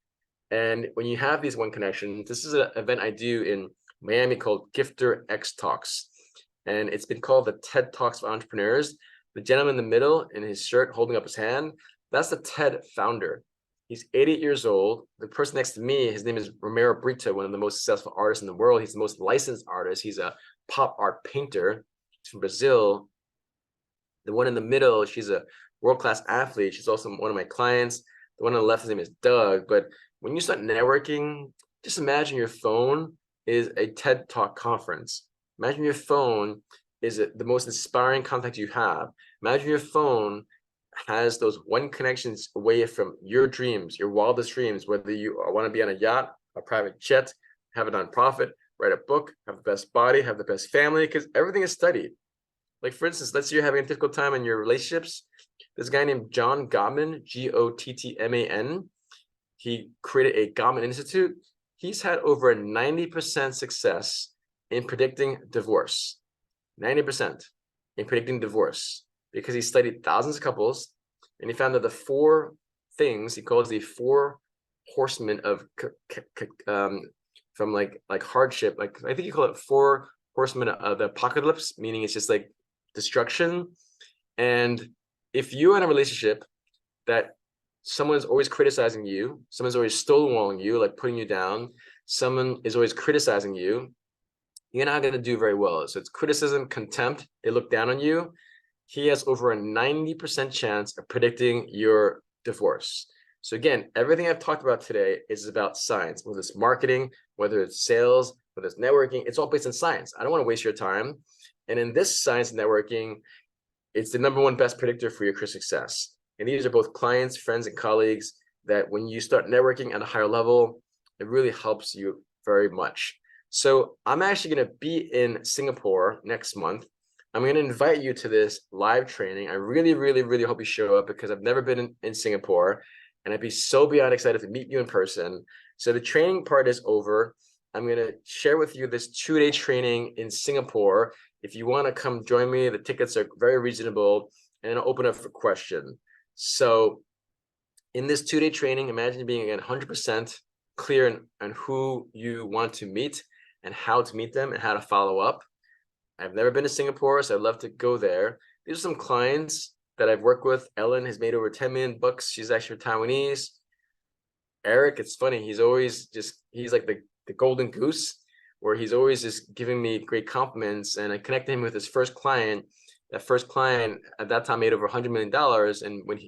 And when you have these one connections, this is an event I do in Miami called Gifter X Talks. And it's been called the TED Talks for Entrepreneurs. The gentleman in the middle in his shirt holding up his hand, that's the TED founder. He's 88 years old. The person next to me, his name is Romero Brito, one of the most successful artists in the world. He's the most licensed artist. He's a pop art painter. He's from Brazil. The one in the middle, she's a world-class athlete. She's also one of my clients. The one on the left, his name is Doug. But when you start networking, just imagine your phone is a TED Talk conference. Imagine your phone is the most inspiring contact you have. Imagine your phone has those one connections away from your dreams, your wildest dreams, whether you want to be on a yacht, a private jet, have a nonprofit, write a book, have the best body, have the best family, because everything is studied. Like, for instance, let's say you're having a difficult time in your relationships. There's a guy named John Gottman, Gottman. He created a Gottman Institute. He's had over a 90% success in predicting divorce. 90% in predicting divorce, because he studied thousands of couples, and he found that the four things he calls the four horsemen of from like hardship, like I think you call it four horsemen of the apocalypse, meaning it's just like destruction. And if you're in a relationship that someone is always criticizing you, someone's always stonewalling you, like putting you down, someone is always criticizing you, you're not going to do very well. So it's criticism, contempt, they look down on you. He has over a 90% chance of predicting your divorce. So again, everything I've talked about today is about science, whether it's marketing, whether it's sales, whether it's networking, it's all based on science. I don't want to waste your time. And in this science networking, it's the number one best predictor for your career success. And these are both clients, friends, and colleagues that when you start networking at a higher level, it really helps you very much. So I'm actually going to be in Singapore next month. I'm going to invite you to this live training. I really, really, really hope you show up, because I've never been in Singapore, and I'd be so beyond excited to meet you in person. So the training part is over. I'm going to share with you this 2-day training in Singapore. If you want to come join me, the tickets are very reasonable, and I'll open up for question. So in this 2-day training, imagine being again 100% clear on who you want to meet and how to meet them and how to follow up. I've never been to Singapore, so I'd love to go there. These are some clients that I've worked with. Ellen has made over 10 million bucks. She's actually Taiwanese. Eric, it's funny. He's always he's like the golden goose, where he's always just giving me great compliments. And I connected him with his first client. That first client at that time made over $100 million. And when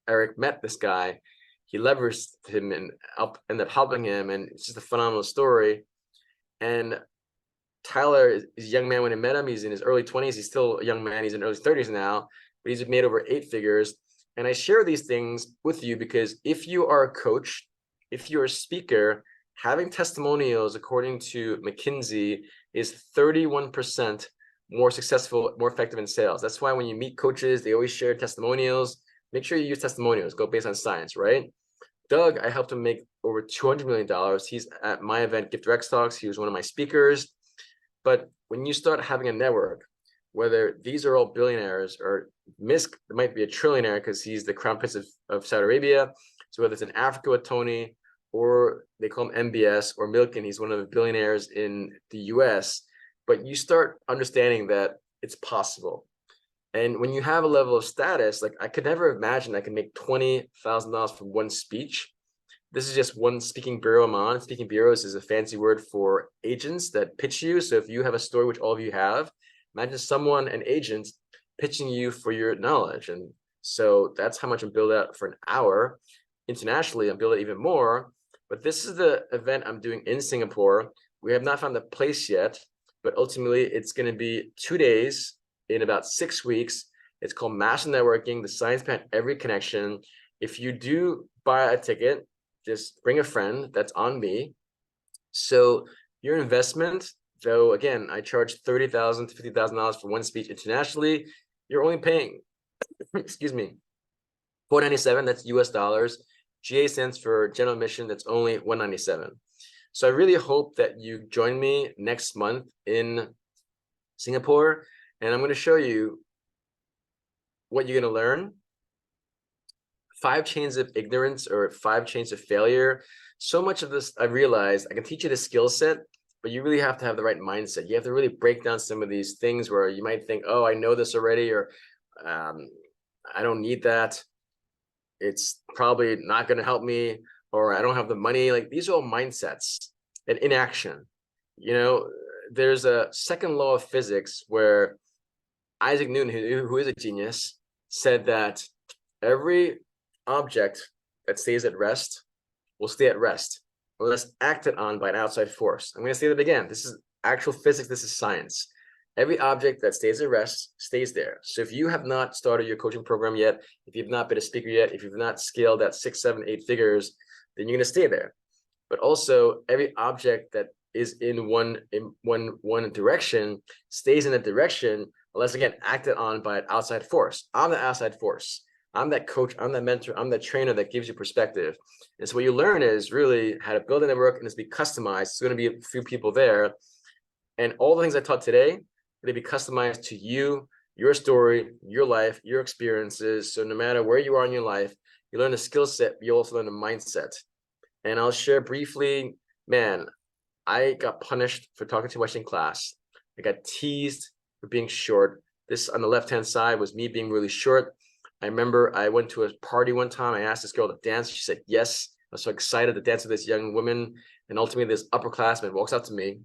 Eric met this guy, he leveraged him and ended up helping him. And it's just a phenomenal story. And Tyler is a young man when I met him. He's in his early 20s. He's still a young man. He's in early 30s now, but he's made over 8 figures. And I share these things with you because if you are a coach, if you're a speaker, having testimonials, according to McKinsey, is 31% more successful, more effective in sales. That's why when you meet coaches, they always share testimonials. Make sure you use testimonials. Go based on science, right? Doug, I helped him make over $200 million. He's at my event, Gift Direct Talks. He was one of my speakers. But when you start having a network, whether these are all billionaires, or Misk might be a trillionaire because he's the crown prince of Saudi Arabia. So whether it's in Africa with Tony, or they call him MBS, or Milken, he's one of the billionaires in the US. But you start understanding that it's possible. And when you have a level of status, like I could never imagine I could make $20,000 from one speech. This is just one speaking bureau I'm on. Speaking bureaus is a fancy word for agents that pitch you. So if you have a story, which all of you have, imagine someone, an agent, pitching you for your knowledge. And so that's how much I'm billed out for an hour. Internationally, I'm billed out even more. But this is the event I'm doing in Singapore. We have not found the place yet, but ultimately it's going to be 2 days in about 6 weeks. It's called Master Networking, the science behind every connection. If you do buy a ticket, just bring a friend. That's on me. So your investment, though, again, I charge $30,000 to $50,000 for one speech internationally. You're only paying, excuse me, $497. That's US dollars. GA stands for general admission. That's only $197. So I really hope that you join me next month in Singapore, and I'm going to show you what you're going to learn. 5 chains of ignorance, or 5 chains of failure. So much of this, I realized I can teach you the skill set, but you really have to have the right mindset. You have to really break down some of these things where you might think, oh, I know this already, or I don't need that. It's probably not going to help me, or I don't have the money. Like, these are all mindsets and inaction. You know, there's a second law of physics where Isaac Newton, who is a genius, said that every object that stays at rest will stay at rest unless acted on by an outside force. I'm going to say that again. This is actual physics. This is science. Every object that stays at rest stays there. So if you have not started your coaching program yet, if you've not been a speaker yet, if you've not scaled that 6, 7, 8 figures, then you're going to stay there. But also every object that is in one direction stays in that direction, unless again acted on by an outside force. I'm the outside force. I'm that coach, I'm that mentor, I'm that trainer that gives you perspective. And so what you learn is really how to build a network, and it's be customized. It's going to be a few people there. And all the things I taught today, they be customized to you, your story, your life, your experiences. So no matter where you are in your life, you learn the skill set, you also learn the mindset. And I'll share briefly, man, I got punished for talking too much in class. I got teased for being short. This on the left-hand side was me being really short. I remember I went to a party one time. I asked this girl to dance. She said yes. I was so excited to dance with this young woman. And ultimately, this upperclassman walks up to me,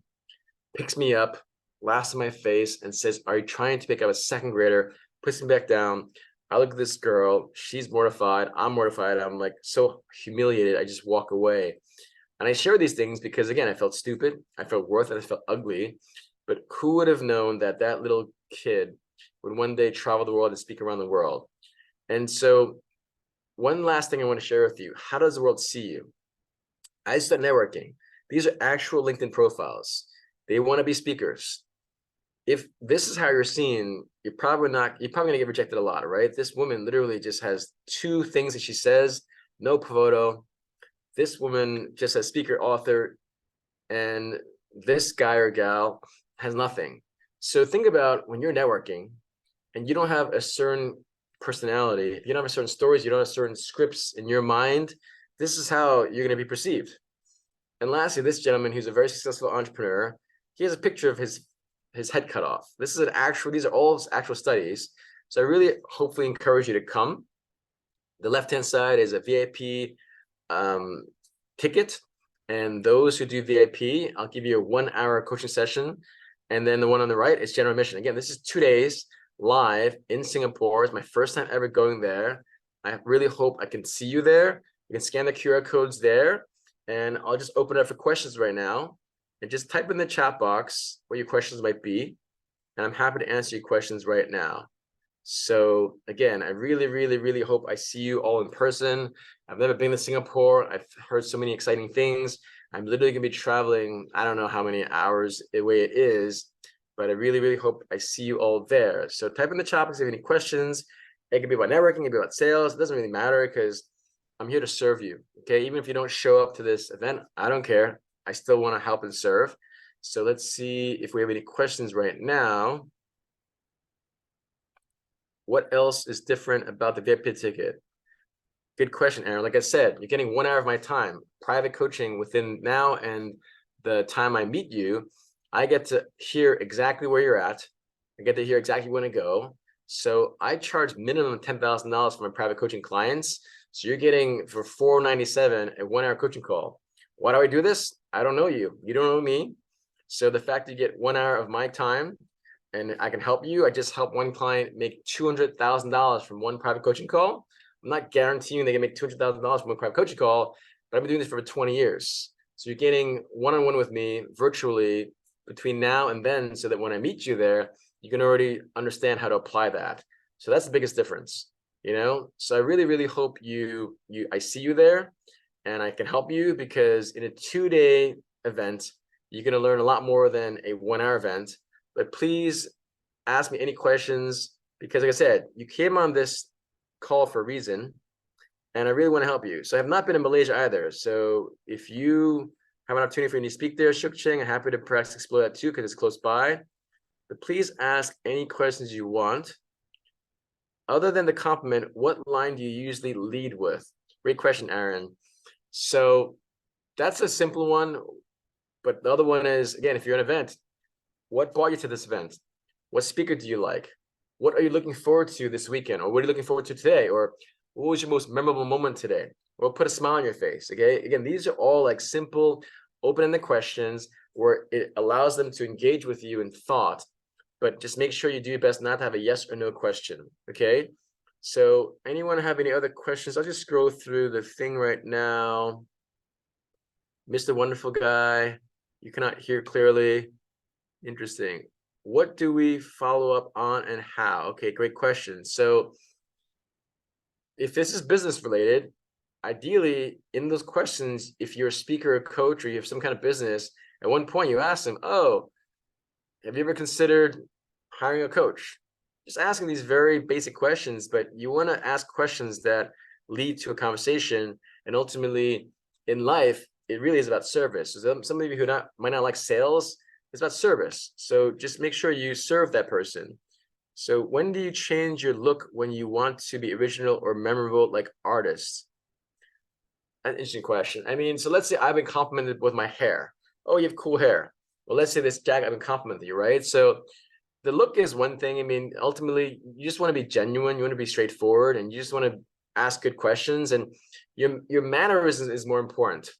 picks me up, laughs in my face, and says, "Are you trying to pick up a second grader?" Puts me back down. I look at this girl. She's mortified. I'm mortified. I'm like so humiliated. I just walk away. And I share these things because, again, I felt stupid. I felt worthless. I felt ugly. But who would have known that that little kid would one day travel the world and speak around the world? And so one last thing I want to share with you. How does the world see you? I start networking. These are actual LinkedIn profiles. They want to be speakers. If this is how you're seen, you're probably gonna get rejected a lot, right? This woman literally just has 2 things that she says, no photo. This woman just says speaker, author, and this guy or gal has nothing. So think about when you're networking and you don't have a certain personality, you don't have a certain stories, you don't have certain scripts in your mind, this is how you're gonna be perceived. And lastly, this gentleman who's a very successful entrepreneur, he has a picture of his head cut off. This is these are all actual studies. So I really hopefully encourage you to come. The left-hand side is a VIP ticket. And those who do VIP, I'll give you a 1-hour coaching session. And then the one on the right is general admission. Again, this is 2 days live in Singapore. It's my first time ever going there. I really hope I can see you there. You can scan the QR codes there. And I'll just open it up for questions right now. And just type in the chat box what your questions might be. And I'm happy to answer your questions right now. So again, I really, really, really hope I see you all in person. I've never been to Singapore. I've heard so many exciting things. I'm literally gonna be traveling, I don't know how many hours away it is, but I really, really hope I see you all there. So type in the chat box if you have any questions. It can be about networking, it can be about sales. It doesn't really matter because I'm here to serve you, okay? Even if you don't show up to this event, I don't care. I still wanna help and serve. So let's see if we have any questions right now. What else is different about the VIP ticket? Good question, Aaron. Like I said, you're getting 1 hour of my time, private coaching within now and the time I meet you. I get to hear exactly where you're at. I get to hear exactly when to go. So I charge minimum $10,000 for my private coaching clients. So you're getting for $497 a 1 hour coaching call. Why do I do this? I don't know you. You don't know me. So the fact that you get 1 hour of my time and I can help you. I just helped one client make $200,000 from one private coaching call. I'm not guaranteeing they can make $200,000 from one private coaching call, but I've been doing this for 20 years. So you're getting one-on-one with me virtually between now and then, so that when I meet you there, you can already understand how to apply that. So that's the biggest difference, you know? So I really, really hope I see you there and I can help you, because in a 2-day event, you're gonna learn a lot more than a 1 hour event. But please ask me any questions, because like I said, you came on this call for a reason, and I really want to help you. So I have not been in Malaysia either. So if you have an opportunity for me to speak there, Shukching, I'm happy to perhaps explore that too, because it's close by. But please ask any questions you want. Other than the compliment, what line do you usually lead with? Great question, Aaron. So that's a simple one. But the other one is, again, if you're at an event, what brought you to this event? What speaker do you like? What are you looking forward to this weekend? Or what are you looking forward to today? Or what was your most memorable moment today? Or put a smile on your face, okay? Again, these are all like simple, open-ended questions where it allows them to engage with you in thought, but just make sure you do your best not to have a yes or no question, okay? So anyone have any other questions? I'll just scroll through the thing right now. Mr. Wonderful Guy, you cannot hear clearly. Interesting. what do we follow up on and how? Okay, great question. So if this is business related, ideally in those questions, if you're a speaker or coach or you have some kind of business, at one point you ask them, oh, have you ever considered hiring a coach? Just asking these very basic questions, but you want to ask questions that lead to a conversation. And ultimately in life, it really is about service. So some of you who might not like sales, it's about service. So just make sure you serve that person. So when do you change your look when you want to be original or memorable like artists? An interesting question. I mean, so let's say I've been complimented with my hair. Oh, you have cool hair. Well, let's say this Jack, I've been complimenting you, right? So the look is one thing. I mean, ultimately, you just want to be genuine. You want to be straightforward, and you just want to ask good questions. And your manner is more important.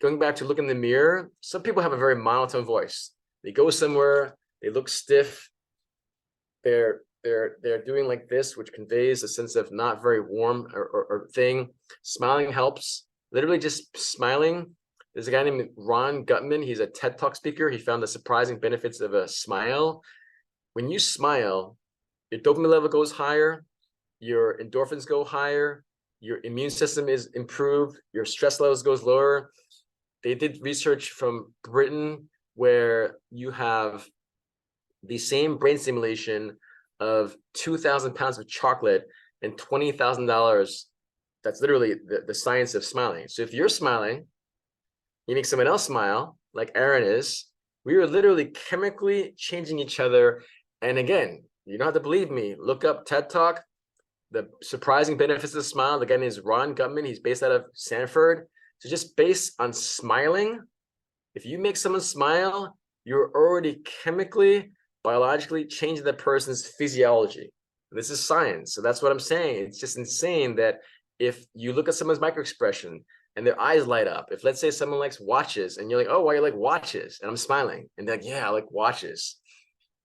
Going back to look in the mirror, some people have a very monotone voice. They go somewhere, they look stiff. They're doing like this, which conveys a sense of not very warm or thing. Smiling helps. Literally just smiling. There's a guy named Ron Gutman. He's a TED Talk speaker. He found the surprising benefits of a smile. When you smile, your dopamine level goes higher, your endorphins go higher, your immune system is improved, your stress levels goes lower. They did research from Britain where you have the same brain stimulation of 2,000 pounds of chocolate and $20,000. That's literally the science of smiling. So if you're smiling, you make someone else smile, like Aaron is, we are literally chemically changing each other. And again, you don't have to believe me. Look up TED Talk, the surprising benefits of smile. The guy named Ron Gutman. He's based out of Stanford. So just based on smiling, if you make someone smile, you're already chemically, biologically changing the person's physiology. This is science. So that's what I'm saying. It's just insane that if you look at someone's microexpression and their eyes light up, if let's say someone likes watches and you're like, oh, why you like watches? And I'm smiling. And they're like, yeah, I like watches.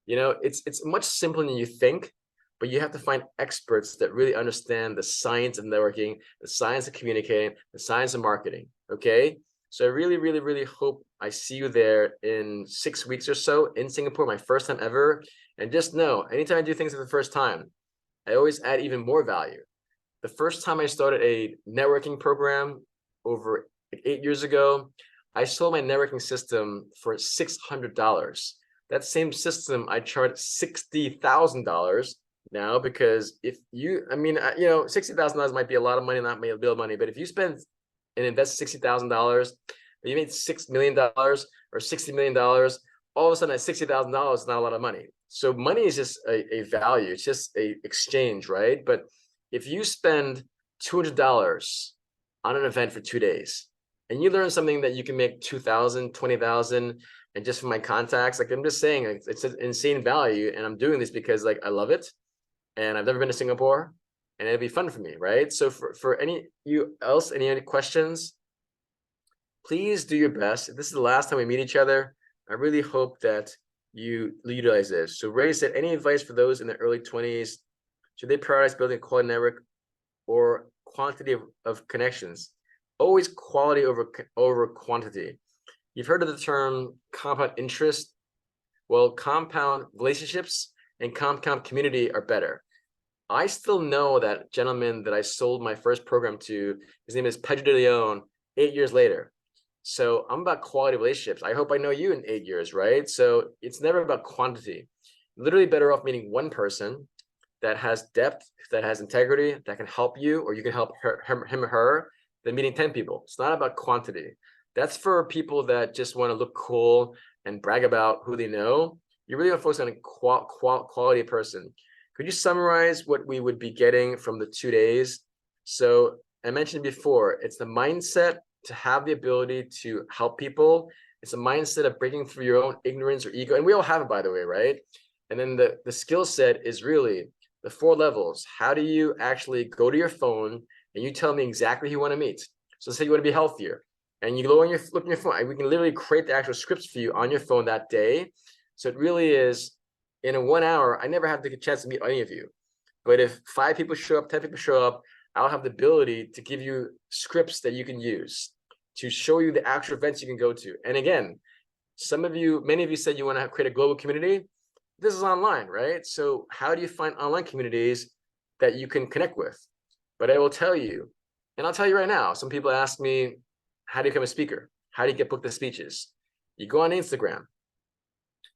You know, it's much simpler than you think, but you have to find experts that really understand the science of networking, the science of communicating, the science of marketing. Okay. So I really, really, really hope I see you there in 6 weeks or so in Singapore, my first time ever. And just know, anytime I do things for the first time, I always add even more value. The first time I started a networking program over 8 years ago, I sold my networking system for $600. That same system I charge $60,000 now, because if you, I mean, you know, $60,000 might be a lot of money, not a bill of money, but if you spend and invest $60,000, you made $6 million or $60 million, all of a sudden that $60,000 is not a lot of money. So money is just a value. It's just a exchange, right? But if you spend $200 on an event for 2 days and you learn something that you can make 2,000, 20,000, and just from my contacts, like I'm just saying, it's an insane value. And I'm doing this because like I love it. And I've never been to Singapore and it'd be fun for me, right? So for any questions, please do your best. If this is the last time we meet each other, I really hope that you utilize this. So Ray said, any advice for those in the early 20s? Should they prioritize building a quality network or quantity of connections? Always quality over quantity. You've heard of the term compound interest. Well, compound relationships and compound community are better. I still know that gentleman that I sold my first program to. His name is Pedro de Leon, 8 years later. So I'm about quality relationships. I hope I know you in 8 years, right? So it's never about quantity. Literally better off meeting one person that has depth, that has integrity, that can help you, or you can help him or her, than meeting 10 people. It's not about quantity. That's for people that just want to look cool and brag about who they know. You really want to focus on a quality person. Could you summarize what we would be getting from the 2 days? So I mentioned before, it's the mindset to have the ability to help people. It's a mindset of breaking through your own ignorance or ego. And we all have it, by the way, right? And then the skill set is really the 4 levels. How do you actually go to your phone and you tell me exactly who you want to meet? So let's say you want to be healthier and you look on your phone, and we can literally create the actual scripts for you on your phone that day. So it really is, in a 1 hour, I never have the chance to meet any of you. But if 5 people show up, 10 people show up, I'll have the ability to give you scripts that you can use to show you the actual events you can go to. And again, many of you said you want to create a global community. this is online, right? So how do you find online communities that you can connect with? But I will tell you, and I'll tell you right now, some people ask me, how do you become a speaker? How do you get booked to speeches? You go on Instagram,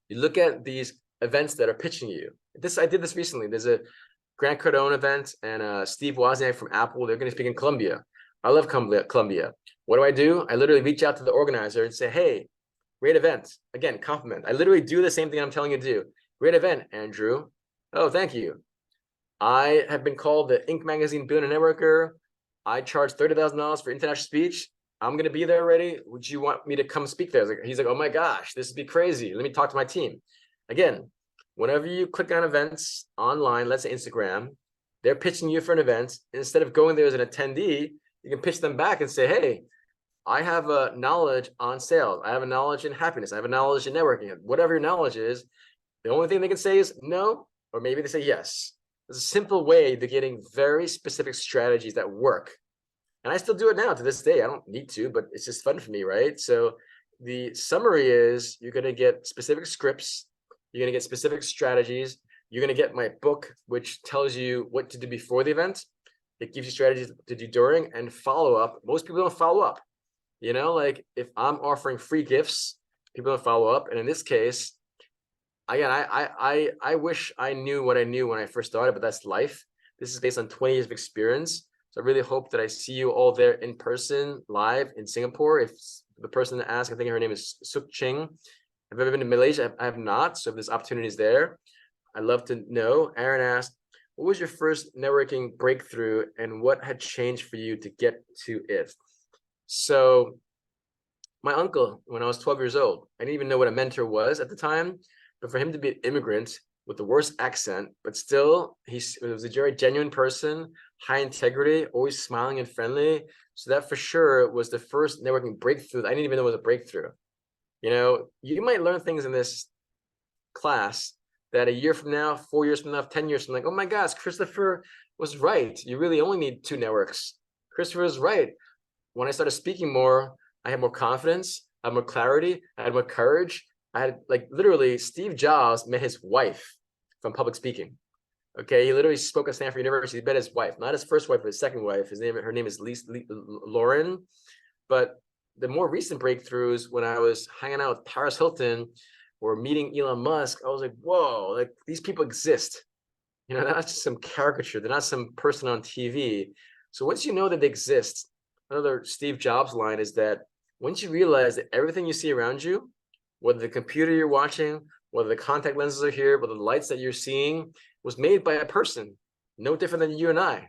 you look at these events that are pitching you. I did this recently. There's a Grant Cardone event and Steve Wozniak from Apple. They're going to speak in Colombia. I love Colombia. What do? I literally reach out to the organizer and say, hey, great event. Again, compliment. I literally do the same thing I'm telling you to do. Great event, Andrew. Oh, thank you. I have been called the Inc. magazine billionaire networker. I charge $30,000 for international speech. I'm going to be there already. Would you want me to come speak there? He's like, oh my gosh, this would be crazy. Let me talk to my team. Again, whenever you click on events online, let's say Instagram, they're pitching you for an event. Instead of going there as an attendee, you can pitch them back and say, hey, I have a knowledge on sales. I have a knowledge in happiness. I have a knowledge in networking. Whatever your knowledge is, the only thing they can say is no, or maybe they say yes. There's a simple way to getting very specific strategies that work. And I still do it now to this day. I don't need to, but it's just fun for me, right? So the summary is you're going to get specific scripts. You're going to get specific strategies. You're going to get my book, which tells you what to do before the event. It gives you strategies to do during and follow up. Most people don't follow up. You know, like if I'm offering free gifts, people don't follow up. And in this case, again, I wish I knew what I knew when I first started, but that's life. This is based on 20 years of experience. So I really hope that I see you all there in person, live in Singapore. If the person that asked, I think her name is Suk Ching. Have I ever been to Malaysia? I have not. So if this opportunity is there, I'd love to know. Aaron asked, what was your first networking breakthrough and what had changed for you to get to it? So my uncle, when I was 12 years old, I didn't even know what a mentor was at the time, but for him to be an immigrant with the worst accent, but still, he was a very genuine person, high integrity, always smiling and friendly. So that for sure was the first networking breakthrough. I didn't even know it was a breakthrough. You know, you might learn things in this class that a year from now, 4 years from now, 10 years from now, like, oh my gosh, Christopher was right. You really only need 2 networks. Christopher was right. When I started speaking more, I had more confidence, I had more clarity, I had more courage. I had, like, literally Steve Jobs met his wife from public speaking. Okay, he literally spoke at Stanford University. He met his wife, not his first wife, but his second wife. Her name is Lauren. But the more recent breakthroughs, when I was hanging out with Paris Hilton or meeting Elon Musk, I was like, whoa, like these people exist. You know, they're not just some caricature. They're not some person on TV. So once you know that they exist, another Steve Jobs line is that once you realize that everything you see around you, whether the computer you're watching, whether the contact lenses are here, whether the lights that you're seeing was made by a person, no different than you and I.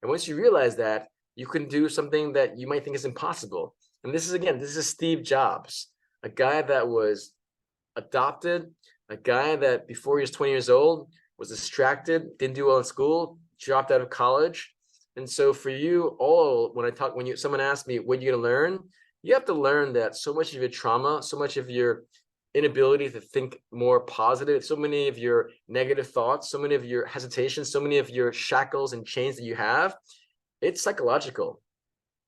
And once you realize that, you can do something that you might think is impossible. And this is Steve Jobs, a guy that was adopted, a guy that before he was 20 years old was distracted, didn't do well in school, dropped out of college. And so for you all, when someone asks me, what are you going to learn? You have to learn that so much of your trauma, so much of your inability to think more positive, so many of your negative thoughts, so many of your hesitations, so many of your shackles and chains that you have, it's psychological.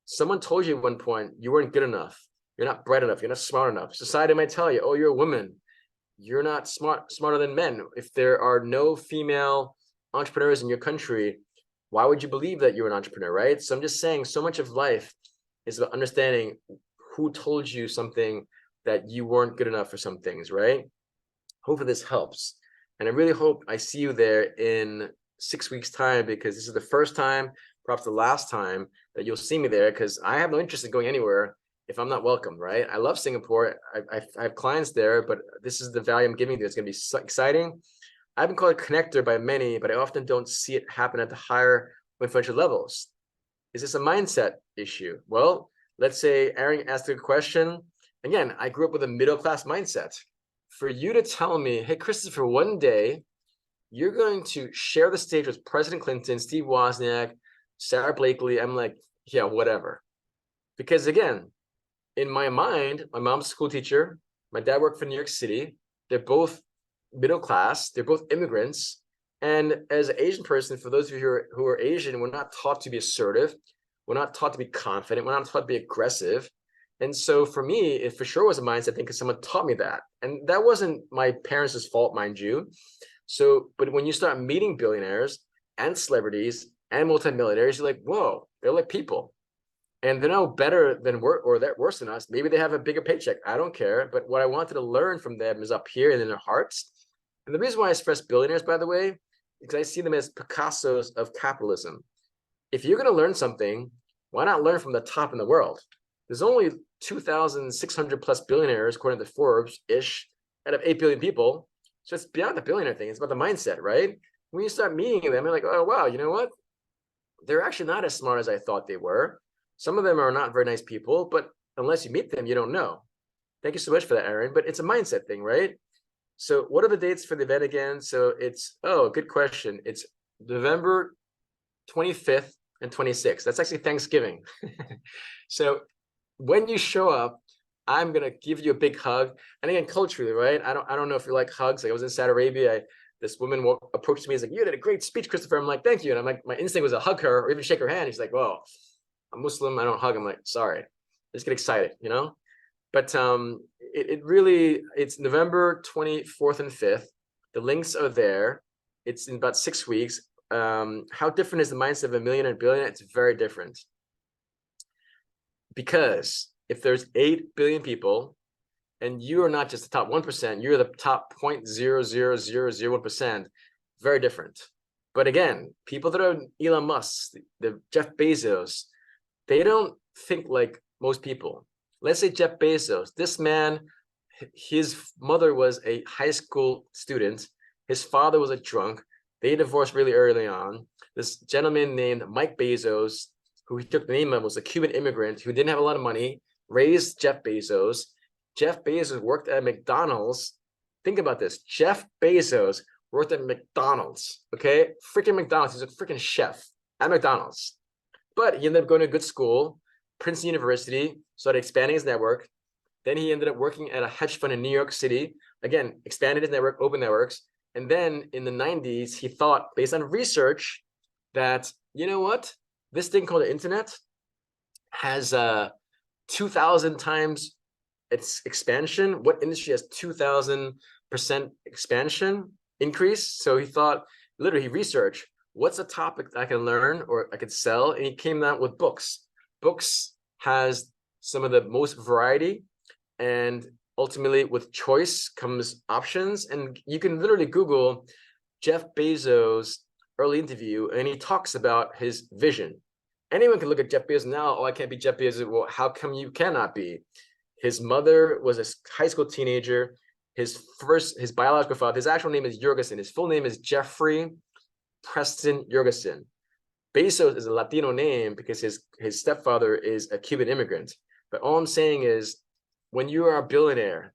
Someone told you at one point you weren't good enough, you're not bright enough, you're not smart enough. Society might tell you, oh, you're a woman, you're not smarter than men. If there are no female entrepreneurs in your country, why would you believe that you're an entrepreneur, right? So I'm just saying, so much of life is about understanding who told you something that you weren't good enough for some things, right? Hopefully this helps. And I really hope I see you there in 6 weeks' time, because this is the first time, perhaps the last time, that you'll see me there, because I have no interest in going anywhere if I'm not welcome, right? I love Singapore. I have clients there, but this is the value I'm giving you. It's going to be so exciting. I've been called a connector by many, but I often don't see it happen at the higher influential levels. Is this a mindset issue? Well, let's say Aaron asked a question. Again, I grew up with a middle-class mindset. For you to tell me, hey, Christopher, one day you're going to share the stage with President Clinton, Steve Wozniak, Sarah Blakely, I'm like, yeah, whatever. Because again, in my mind, my mom's a school teacher, my dad worked for New York City. They're both middle class, they're both immigrants. And as an Asian person, for those of you who are Asian, we're not taught to be assertive. We're not taught to be confident. We're not taught to be aggressive. And so for me, it for sure was a mindset thing because someone taught me that. And that wasn't my parents' fault, mind you. So, but when you start meeting billionaires and celebrities and multimillionaires, you're like, whoa, they're like people. And they're no better than or they're worse than us. Maybe they have a bigger paycheck. I don't care. But what I wanted to learn from them is up here and in their hearts. And the reason why I express billionaires, by the way, because I see them as Picassos of capitalism. If you're going to learn something, why not learn from the top in the world? There's only 2,600 plus billionaires, according to Forbes-ish, out of 8 billion people. So it's beyond the billionaire thing. It's about the mindset, right? When you start meeting them, you're like, oh, wow, you know what? They're actually not as smart as I thought they were. Some of them are not very nice people, but unless you meet them, you don't know. Thank you so much for that, Aaron. But it's a mindset thing, right? So what are the dates for the event again? So it's, oh, good question. It's November 25th and 26th. That's actually Thanksgiving. So when you show up, I'm gonna give you a big hug. And again, culturally, right? I don't know if you like hugs. Like I was in Saudi Arabia. This woman approached me. He's like, "You did a great speech, Christopher." I'm like, "Thank you." And I'm like, my instinct was to hug her or even shake her hand. She's like, "Whoa, I'm Muslim. I don't hug." I'm like, "Sorry." I just get excited, you know. But it's November 24th and 5th. The links are there. It's in about 6 weeks. How different is the mindset of a millionaire and billionaire? It's very different. Because if there's 8 billion people and you are not just the top 1%, you're the top 0.00001%, very different. But again, people that are Elon Musk, the Jeff Bezos, they don't think like most people. Let's say Jeff Bezos, this man, his mother was a high school student. His father was a drunk. They divorced really early on. This gentleman named Mike Bezos, who he took the name of, was a Cuban immigrant who didn't have a lot of money, raised Jeff Bezos. Jeff Bezos worked at McDonald's. Think about this. Jeff Bezos worked at McDonald's, okay? Freaking McDonald's. He's a freaking chef at McDonald's. But he ended up going to a good school, Princeton University, started expanding his network. Then he ended up working at a hedge fund in New York City. Again, expanded his network, open networks. And then in the 90s, he thought, based on research, that, you know what? This thing called the internet has 2,000 times its expansion. What industry has 2,000% expansion increase? So he thought, literally, he researched, what's a topic that I can learn or I could sell? And he came out with books. Books has some of the most variety, and ultimately with choice comes options. And you can literally Google Jeff Bezos early interview, and he talks about his vision. Anyone can look at Jeff Bezos now. Oh, I can't be Jeff Bezos. Well, how come you cannot be? His mother was a high school teenager. His biological father, his actual name is Jurgensen. His full name is Jeffrey Preston Jurgensen. Bezos is a Latino name because his stepfather is a Cuban immigrant. But all I'm saying is, when you are a billionaire,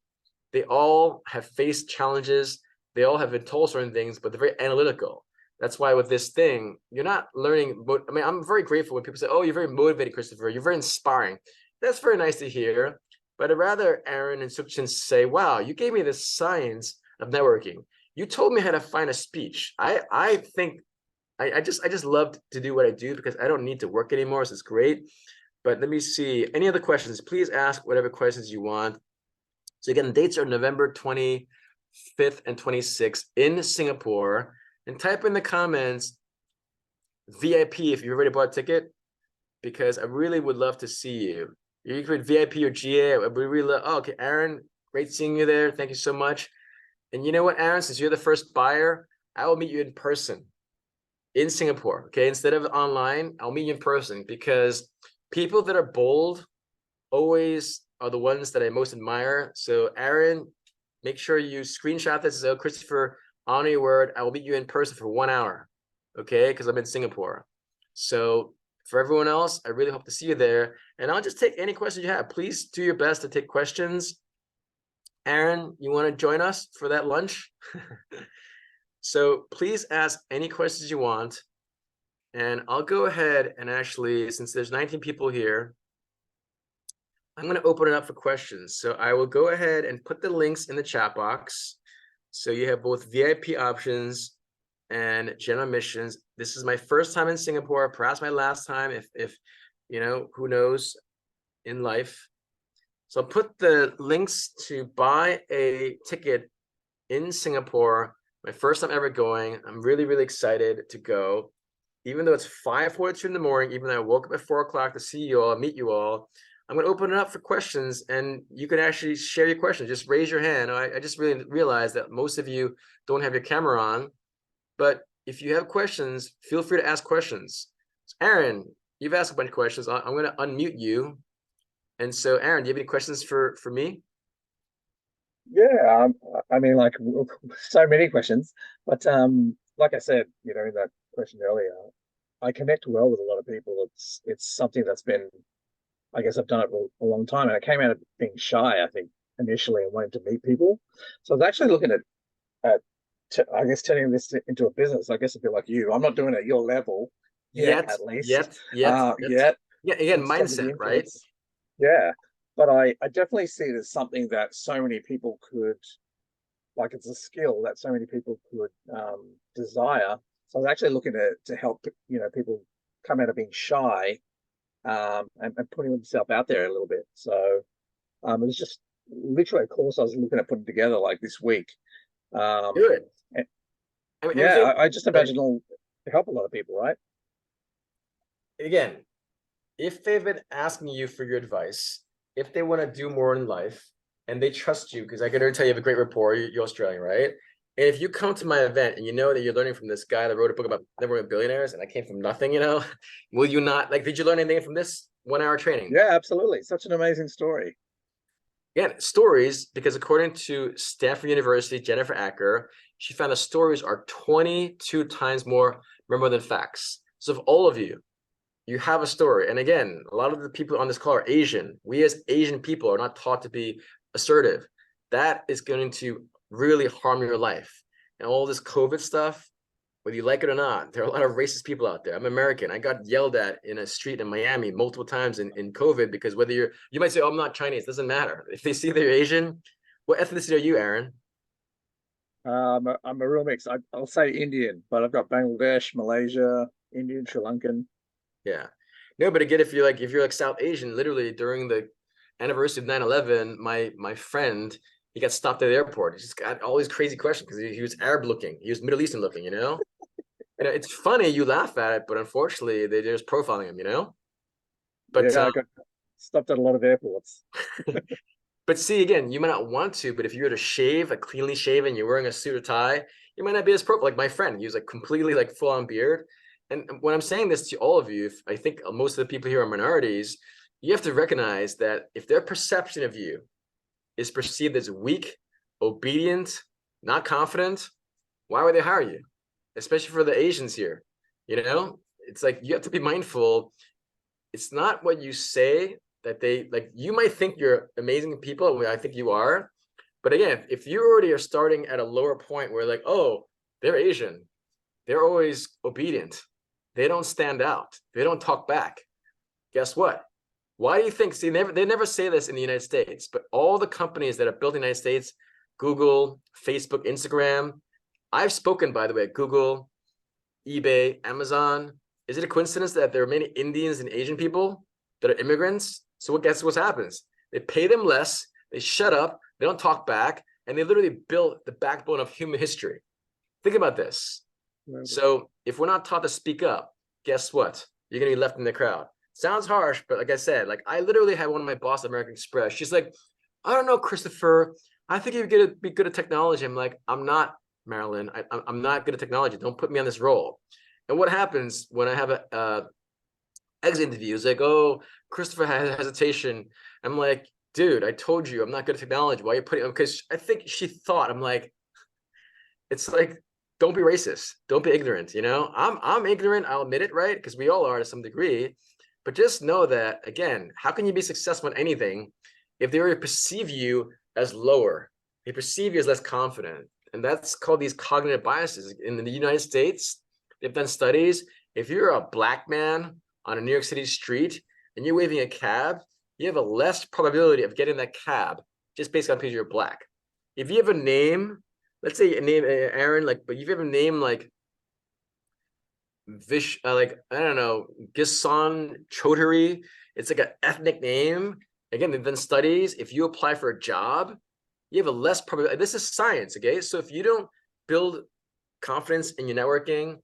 they all have faced challenges. They all have been told certain things, but they're very analytical. That's why with this thing, you're not learning. I mean, I'm very grateful when people say, "Oh, you're very motivated, Christopher. You're very inspiring." That's very nice to hear. But I'd rather Aaron and Sukchin say, "Wow, you gave me the science of networking. You told me how to find a speech." I think I just love to do what I do because I don't need to work anymore. So it's great. But let me see. Any other questions? Please ask whatever questions you want. So again, the dates are November 25th and 26th in Singapore. And type in the comments VIP if you already bought a ticket, because I really would love to see you. You could VIP or GA. We really love. Oh, okay, Aaron, great seeing you there. Thank you so much. And you know what, Aaron, since you're the first buyer, I will meet you in person in Singapore. Okay, instead of online, I'll meet you in person, because people that are bold always are the ones that I most admire. So Aaron, make sure you screenshot this. So Christopher, honor your word, I will meet you in person for 1 hour, okay? Because I'm in Singapore. So for everyone else, I really hope to see you there. And I'll just take any questions you have. Please do your best to take questions. Aaron, you want to join us for that lunch? So please ask any questions you want. And I'll go ahead and actually, since there's 19 people here, I'm going to open it up for questions. So I will go ahead and put the links in the chat box. So you have both VIP options and general admissions. This is my first time in Singapore, perhaps my last time, if you know, who knows in life. So I'll put the links to buy a ticket in Singapore. My first time ever going. I'm really, really excited to go. Even though it's 5:42 in the morning, even though I woke up at 4 o'clock to see you all, meet you all, I'm going to open it up for questions, and you can actually share your questions. Just raise your hand. I just really realized that most of you don't have your camera on, but if you have questions, feel free to ask questions. So Aaron, you've asked a bunch of questions. I'm going to unmute you. And so, Aaron, do you have any questions for me? Yeah, I mean, like so many questions, but like I said, in that question earlier, I connect well with a lot of people. It's something that's been, I guess, I've done it for a long time, and I came out of being shy, I think, initially, and wanting to meet people. So I was actually looking at I guess turning this into a business. I guess a bit like you. I'm not doing it at your level yet, Yet, at least, yet, yet, yet. yet Yeah, again, in terms of the mindset, right? influence. Yeah, but I definitely see it as something that so many people could, like, it's a skill that so many people could desire. So I was actually looking to help people come out of being shy, and putting themselves out there a little bit. So it was just literally a course I was looking at putting together like this week. Do Um, it. and I mean, yeah, everything I just like, imagine it'll help a lot of people, right? again, if they've been asking you for your advice, if they want to do more in life and they trust you, because I can already tell you have a great rapport, you're Australian, right? And if you come to my event and you know that you're learning from this guy that wrote a book about never billionaires and I came from nothing, will you not, like, did you learn anything from this 1 hour training? Yeah, absolutely. Such an amazing story. Again, stories, because according to Stanford University, Jennifer Acker, she found the stories are 22 times more memorable than facts. So if all of you have a story. And again, a lot of the people on this call are Asian. We as Asian people are not taught to be assertive. That is going to really harm your life. And all this COVID stuff, whether you like it or not, there are a lot of racist people out there. I'm American. I got yelled at in a street in Miami multiple times in COVID because whether you might say, oh, I'm not Chinese. It doesn't matter. If they see that you're Asian, what ethnicity are you, Aaron? I'm a real mix. I'll say Indian, but I've got Bangladesh, Malaysia, Indian, Sri Lankan. Yeah. No, but again, if you're like South Asian, literally during the anniversary of 9/11, my friend, he got stopped at the airport. He just got all these crazy questions because he was Arab looking. He was Middle Eastern looking. And it's funny, you laugh at it, but unfortunately they're just profiling him. But Yeah, I got stopped at a lot of airports. but see, again, you might not want to, but if you were to shave, like cleanly shaven, you're wearing a suit or tie, you might not be as profile. Like my friend, he was like completely like full on beard. And when I'm saying this to all of you, if I think most of the people here are minorities, you have to recognize that if their perception of you is perceived as weak, obedient, not confident, why would they hire you? Especially for the Asians here. It's like you have to be mindful. It's not what you say that they like. You might think you're amazing people. I think you are. But again, if you already are starting at a lower point where like, oh, they're Asian, they're always obedient, they don't stand out, they don't talk back. Guess what? Why do you think? See, they never say this in the United States, but all the companies that are built in the United States, Google, Facebook, Instagram, I've spoken, by the way, at Google, eBay, Amazon. Is it a coincidence that there are many Indians and Asian people that are immigrants? So guess what happens? They pay them less, they shut up, they don't talk back, and they literally built the backbone of human history. Think about this. So if we're not taught to speak up, guess what? You're gonna be left in the crowd. Sounds harsh, but like I said, like I literally had one of my boss at American Express. She's like, I don't know, Christopher. I think you're gonna be good at technology. I'm like, I'm not, Marilyn. I'm not good at technology. Don't put me on this role. And what happens when I have a exit interview? It's like, oh, Christopher has hesitation. I'm like, dude, I told you I'm not good at technology. Why are you putting? Because I think she thought I'm like, it's like, don't be racist, don't be ignorant. I'm ignorant, I'll admit it, right? Because we all are to some degree. But just know that, again, how can you be successful in anything if they already perceive you as lower? They perceive you as less confident. And that's called these cognitive biases. In the United States, they've done studies. If you're a black man on a New York City street and you're waving a cab, you have a less probability of getting that cab just based on because you're black. If you have a name, let's say a name Aaron, like, but if you have a name like like I don't know, Gisan Chaudhary, it's like an ethnic name. Again, they've done studies. If you apply for a job, you have a less probability. This is science, okay? So if you don't build confidence in your networking,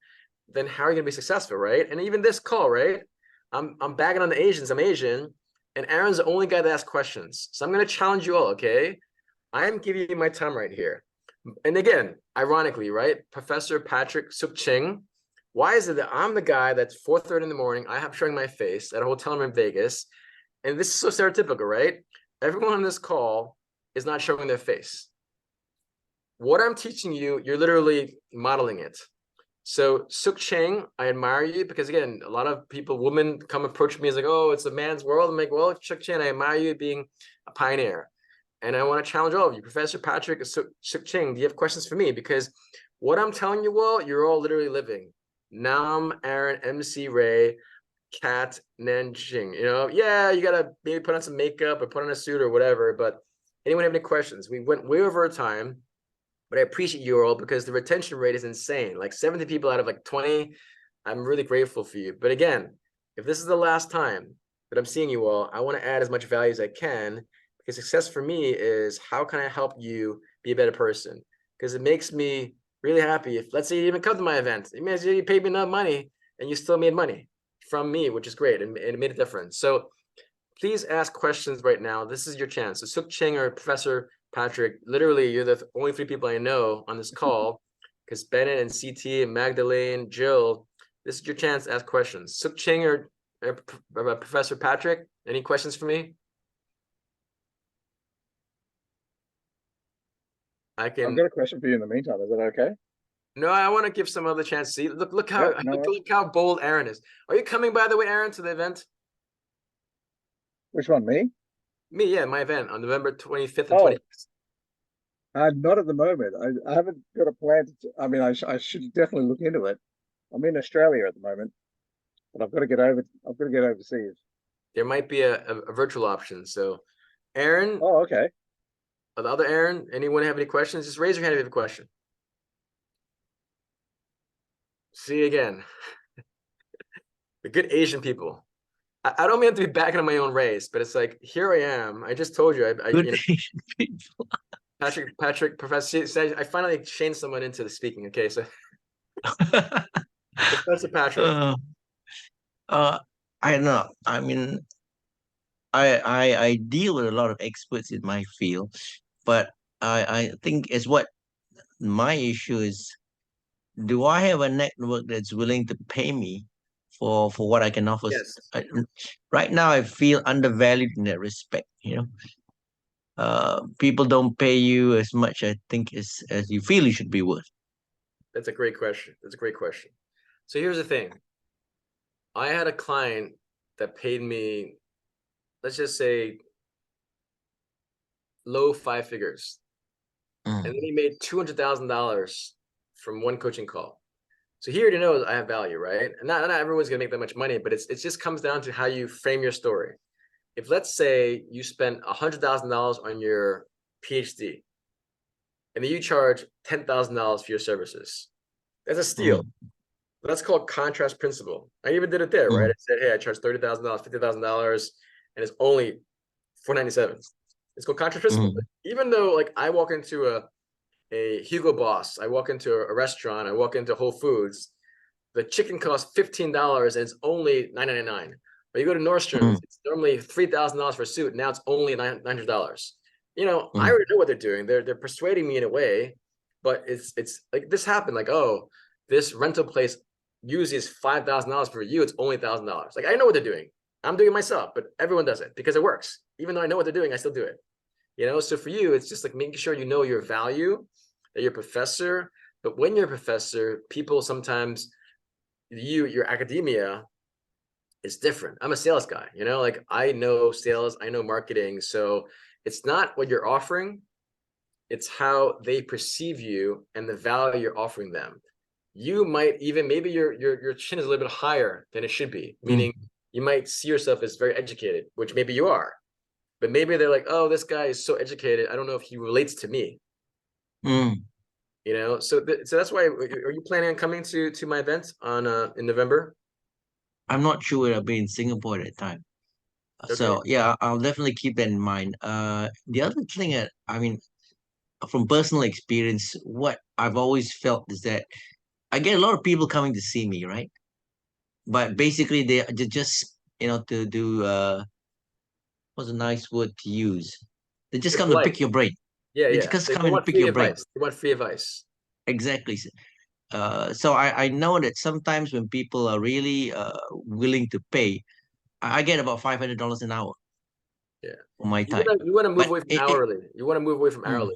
then how are you gonna be successful, right? And even this call, right? I'm bagging on the Asians. I'm Asian, and Aaron's the only guy that asks questions. So I'm gonna challenge you all, okay? I am giving you my time right here. And again, ironically, right? Professor Patrick Suk Ching. Why is it that I'm the guy that's 4:30 in the morning? I have showing my face at a hotel room in Vegas, and this is so stereotypical, right? Everyone on this call is not showing their face. What I'm teaching you, you're literally modeling it. So Suk Chang, I admire you because again, a lot of people, women come approach me as like, oh, it's a man's world. I'm like, well, Suk Chang, I admire you being a pioneer. And I want to challenge all of you. Professor Patrick Suk Chang, do you have questions for me? Because what I'm telling you all, you're all literally living. Nam, Aaron, MC Ray, Kat, Nanjing. You know, yeah, you gotta maybe put on some makeup or put on a suit or whatever. But anyone have any questions? We went way over our time, but I appreciate you all because the retention rate is insane. Like 70 people out of like 20. I'm really grateful for you. But again, if this is the last time that I'm seeing you all, I want to add as much value as I can because success for me is how can I help you be a better person? Because it makes me really happy if, let's say, you even come to my event. Imagine you paid me enough money and you still made money from me, which is great, and it made a difference. So please ask questions right now. This is your chance. So Suk Ching or Professor Patrick, literally, you're the only three people I know on this call because Bennett and CT and Magdalene, Jill, this is your chance to ask questions. Suk Ching or Professor Patrick, any questions for me? I've got a question for you in the meantime. Is that okay? No, I want to give some other chance. See, look how Yep, no look how bold Aaron is. Are you coming, by the way, Aaron, to the event? Which one, me? Me, yeah, my event on November 25th and Oh, 26th. not at the moment. I haven't got a plan I mean, I should definitely look into it. I'm in Australia at the moment, but I've got to get overseas. There might be a virtual option. So, Aaron, Oh, okay. the other Aaron, anyone have any questions? Just raise your hand if you have a question. See you again. The good Asian people. I don't mean to be backing on my own race, but it's like here I am. I just told you, Good you know, Asian people. Patrick, Professor said I finally chained someone into the speaking. Okay, so Professor Patrick. uh, uh, I don't know. I mean, I deal with a lot of experts in my field, but I think is what my issue is. Do I have a network that's willing to pay me for what I can offer? Yes, Right now, I feel undervalued in that respect. People don't pay you as much, I think, as you feel you should be worth. that's a great question. That's a great question. So here's the thing. I had a client that paid me, let's just say, low five figures, and then he made $200,000 from one coaching call. So he already knows I have value, right? And not everyone's gonna make that much money, but it just comes down to how you frame your story. If let's say you spent $100,000 on your PhD, and then you charge $10,000 for your services, that's a steal. Mm, That's called contrast principle. I even did it there, right? mm, I said, hey, I charge $30,000, $50,000, and it's only $497. It's called contrast principle. mm, Even though, like, I walk into a Hugo Boss, I walk into a restaurant, I walk into Whole Foods, the chicken costs $15 and it's only $9.99. But you go to Nordstrom's, mm, it's normally $3,000 for a suit. Now it's only $900. You know, I mm, already know what they're doing. They're persuading me in a way, but it's like this happened. Like, oh, this rental place uses $5,000 for you. It's only $1,000. Like I know what they're doing. I'm doing it myself, but everyone does it because it works. Even though I know what they're doing, I still do it. You know, so for you, it's just like making sure you know your value, that you're a professor. But when you're a professor, people sometimes your academia is different. I'm a sales guy, you know, like I know sales, I know marketing. So it's not what you're offering, it's how they perceive you and the value you're offering them. You might even maybe your chin is a little bit higher than it should be, mm, meaning you might see yourself as very educated, which maybe you are, but maybe they're like, oh, this guy is so educated. I don't know if he relates to me, mm. you know. So that's why. Are you planning on coming to my event on in November? I'm not sure I'll be in Singapore at that time. So Okay. yeah, I'll definitely keep that in mind. The other thing that I mean, from personal experience, what I've always felt is that I get a lot of people coming to see me, right? But basically, they just to do what's a nice word to use? They just You're come to polite. pick your brain. Yeah, They yeah. just They come and want pick free your brain. advice. They want free advice. Exactly. So I know that sometimes when people are really willing to pay, I get about $500 an hour Yeah. for my time. You want to move But away from hourly. You want to move away from mm, hourly.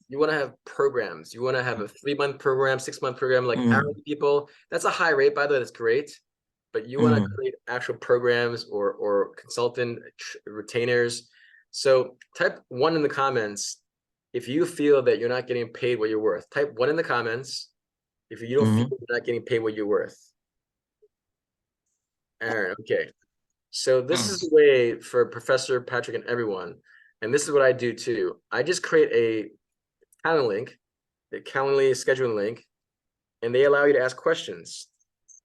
You want to have programs. You want to have a 3-month program, 6-month program, like mm, hourly people. That's a high rate, by the way. That's great. But you want to mm, create actual programs or consultant retainers. So type 1 in the comments if you feel that you're not getting paid what you're worth. Type 1 in the comments if you don't feel mm, you're not getting paid what you're worth. Aaron, okay. So this is the way for Professor Patrick and everyone. And this is what I do too. I just create a calendar link, a Calendly scheduling link, and they allow you to ask questions.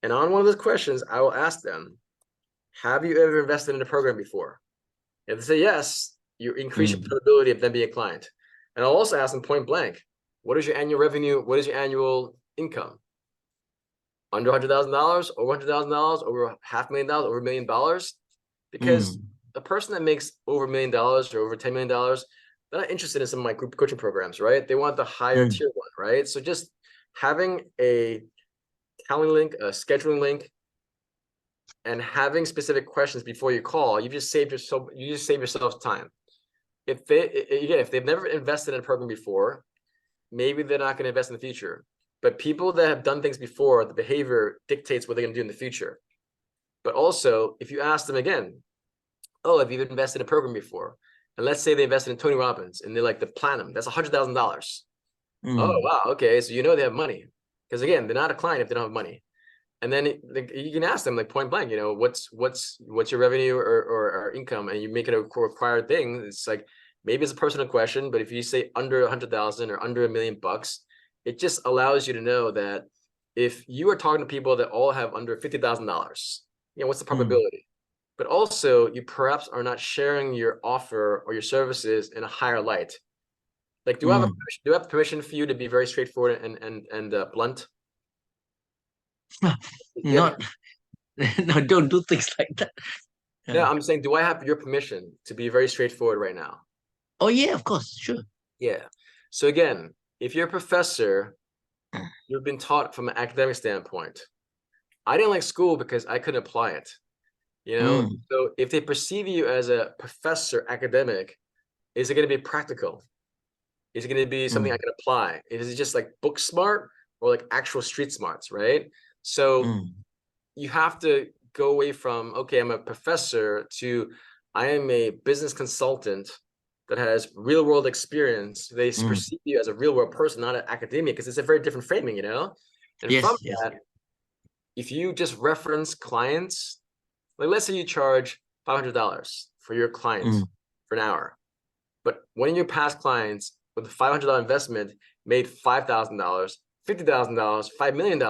And on one of those questions, I will ask them, have you ever invested in a program before? If they say yes, you increase your mm, probability of them being a client. And I'll also ask them point blank, what is your annual revenue? What is your annual income? Under $100,000, over $100,000, over $500,000, over $1 million? Because mm, a person that makes over $1 million or over $10 million, they're not interested in some of my group coaching programs, right? They want the higher mm, tier one, right? So just having a calendar link, a scheduling link, and having specific questions before you call, you just save yourself time. If they've never invested in a program before, maybe they're not going to invest in the future. But people that have done things before, the behavior dictates what they're going to do in the future. But also, if you ask them again, oh, have you invested in a program before? And let's say they invested in Tony Robbins and they're like the platinum, that's $100,000. Oh, mm, wow. Okay. So you know they have money. Because again, they're not a client if they don't have money. And then you can ask them like point blank, what's your revenue or income, and you make it a required thing. It's like maybe it's a personal question, but if you say under 100,000 or under $1 million, it just allows you to know that if you are talking to people that all have under $50,000, what's the mm, probability? But also you perhaps are not sharing your offer or your services in a higher light. Like, mm. do I have permission for you to be very straightforward and blunt? Do you have Not no, don't do things like that. No, Uh, I'm saying, do I have your permission to be very straightforward right now? oh yeah, of course, sure. Yeah. So again, if you're a professor, you've been taught from an academic standpoint. I didn't like school because I couldn't apply it. Mm, So if they perceive you as a professor academic, is it going to be practical? Is it going to be something I mm, can apply? Is it just like book smart or like actual street smarts, right? So mm, you have to go away from, okay, I'm a professor, to I am a business consultant that has real world experience. They mm. perceive you as a real world person, not an academia, because it's a very different framing. And from Yes, yes. that, if you just reference clients, like let's say you charge $500 for your client Mm, for an hour, but one of your past clients with a $500 investment made $5,000, $50,000, $5 million.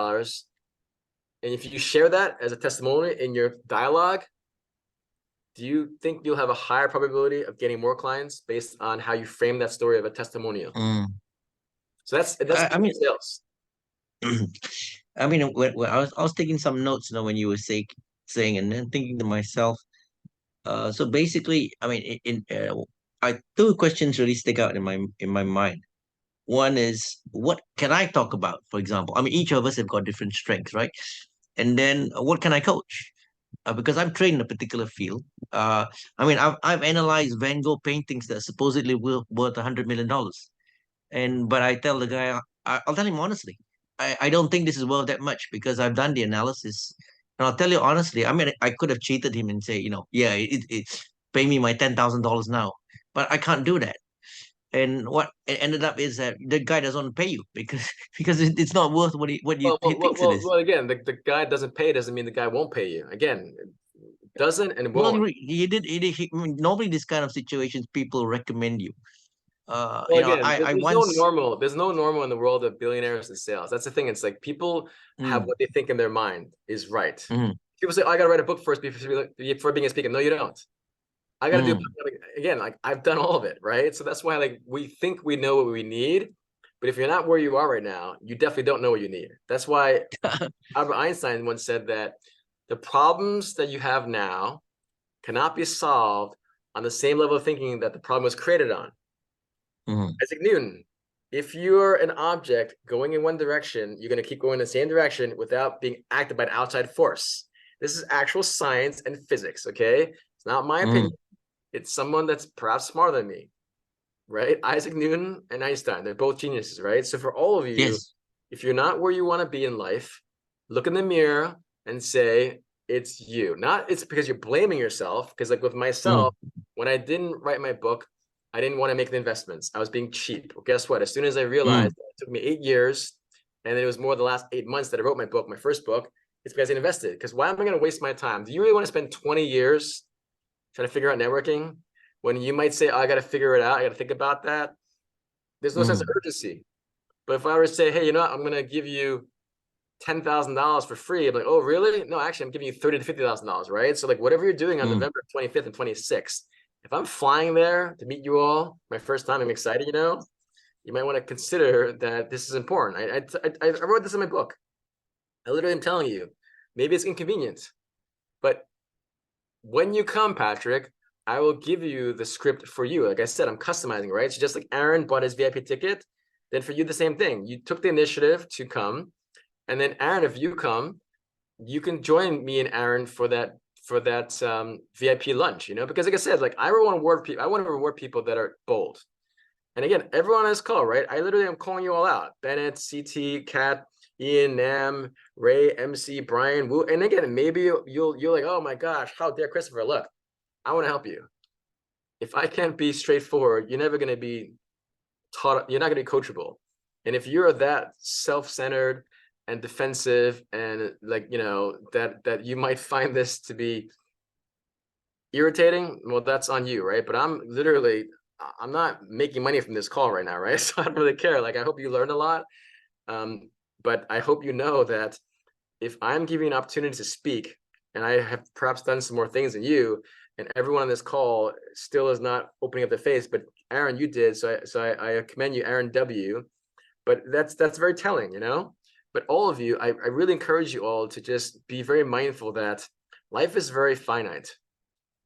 And if you share that as a testimony in your dialogue, do you think you'll have a higher probability of getting more clients based on how you frame that story of a testimonial? mm. So that's I mean, sales. I mean, when I was taking some notes, when you were saying, and then thinking to myself. So basically, I mean, I two questions really stick out in my mind. One is, what can I talk about? For example, I mean, each of us have got different strengths, right? And then what can I coach? Because I'm trained in a particular field. Uh, I mean, I've analyzed Van Gogh paintings that are supposedly worth $100 million, and but I tell the guy, I'll tell him honestly, I don't think this is worth that much because I've done the analysis. And I'll tell you honestly, I mean, I could have cheated him and say, yeah, pay me my $10,000 now, but I can't do that. And what it ended up is that the guy doesn't want to pay you because it's not worth he thinks it is. Well, again, the guy doesn't pay doesn't mean the guy won't pay you. Again, doesn't and Well, won't. I mean, normally this kind of situations people recommend you. Well, again, I there's no once. normal. There's no normal in the world of billionaires and sales. That's the thing. It's like people have Mm, what they think in their mind is right. mm, People say, oh, I got to write a book first before being a speaker. No, you don't. I got to do, Mm. again, like I've done all of it, right? So that's why like we think we know what we need, but if you're not where you are right now, you definitely don't know what you need. That's why Albert Einstein once said that the problems that you have now cannot be solved on the same level of thinking that the problem was created on. Mm. Isaac Newton, if you're an object going in one direction, you're going to keep going in the same direction without being acted by an outside force. This is actual science and physics, okay? It's not my Mm. opinion. It's someone that's perhaps smarter than me, right? Isaac Newton and Einstein, they're both geniuses, right? So for all of you, Yes. if you're not where you want to be in life, look in the mirror and say, it's you. Not it's because you're blaming yourself, because like with myself, Mm. when I didn't write my book, I didn't want to make the investments. I was being cheap. Well, guess what? As soon as I realized Mm. that it took me 8 years, and it was more the last 8 months that I wrote my book, my first book, it's because I invested. Because why am I going to waste my time? Do you really want to spend 20 years trying to figure out networking when you might say, oh, I got to figure it out, I got to think about that? There's no sense of Mm. urgency. But if I were to say, hey, you know what, I'm going to give you $10,000 for free, I'm like, oh, really? No, actually, I'm giving you $30,000 to $50,000, right? So like whatever you're doing on Mm. November 25th and 26th, if I'm flying there to meet you all, my first time, I'm excited, you know, you might want to consider that this is important. I wrote this in my book. I literally am telling you, maybe it's inconvenient, but when you come, Patrick, I will give you the script for you. Like I said, I'm customizing, right? So just like Aaron bought his VIP ticket, then for you, the same thing. You took the initiative to come. And then Aaron, if you come, you can join me and Aaron for that VIP lunch, you know, because like I said, like I want to reward people. I want to reward people that are bold. And again, everyone on this call, right? I literally am calling you all out. Bennett, CT, Kat, Ian, Nam, Ray, MC, Brian, Wu. And again, maybe you're like, oh my gosh, how dare Christopher? Look, I want to help you. If I can't be straightforward, you're never going to be taught, you're not going to be coachable. And if you're that self-centered and defensive and like, you know, that you might find this to be irritating, well, that's on you, right? But I'm not making money from this call right now, right? So I don't really care. Like, I hope you learned a lot. But I hope you know that if I'm giving you an opportunity to speak, and I have perhaps done some more things than you, and everyone on this call still is not opening up their face, but Aaron, you did. So I commend you, Aaron W. But that's very telling, you know? But all of you, I really encourage you all to just be very mindful that life is very finite.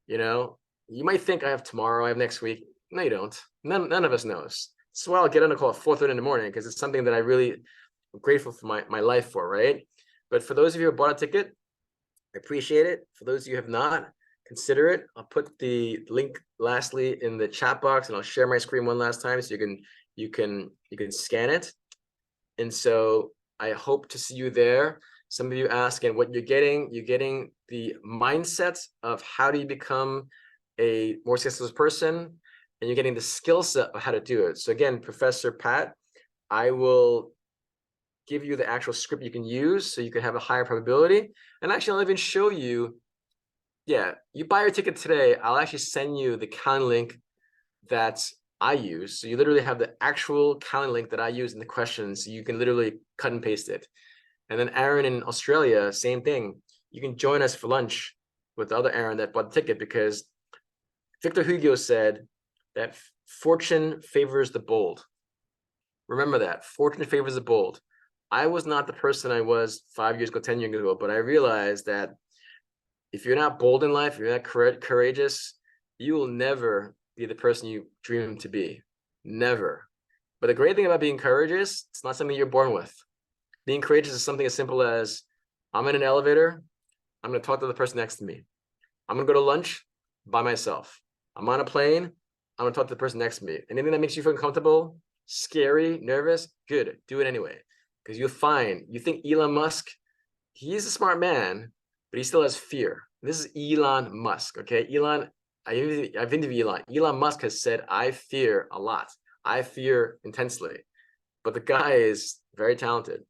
You know, you might think I have tomorrow, I have next week. No, you don't. None of us knows. That's why I'll get on a call at 4:30 in the morning, because it's something that I really am grateful for my life for, right? But for those of you who bought a ticket, I appreciate it. For those of you who have not, consider it. I'll put the link lastly in the chat box, and I'll share my screen one last time so you can scan it. And so I hope to see you there. Some of you asking what you're getting the mindset of how do you become a more successful person, and you're getting the skill set of how to do it. So again, Professor Pat, I will give you the actual script you can use so you can have a higher probability. And actually, I'll even show you, yeah, you buy your ticket today, I'll actually send you the calendar link that I use. So you literally have the actual calendar link that I use in the questions. So you can literally cut and paste it. And then Aaron in Australia, same thing. You can join us for lunch with the other Aaron that bought the ticket, because Victor Hugo said that fortune favors the bold. Remember that. Fortune favors the bold. I was not the person I was 5 years ago, 10 years ago, but I realized that if you're not bold in life, if you're not courageous, you will never be the person you dream to be. Never. But the great thing about being courageous, it's not something you're born with. Being courageous is something as simple as, I'm in an elevator, I'm going to talk to the person next to me. I'm going to go to lunch by myself. I'm on a plane, I'm going to talk to the person next to me. Anything that makes you feel uncomfortable, scary, nervous, good, do it anyway. Because you'll find, you think Elon Musk, he's a smart man, but he still has fear. This is Elon Musk, okay? I've interviewed Elon. Elon Musk has said, I fear a lot. I fear intensely. But the guy is very talented.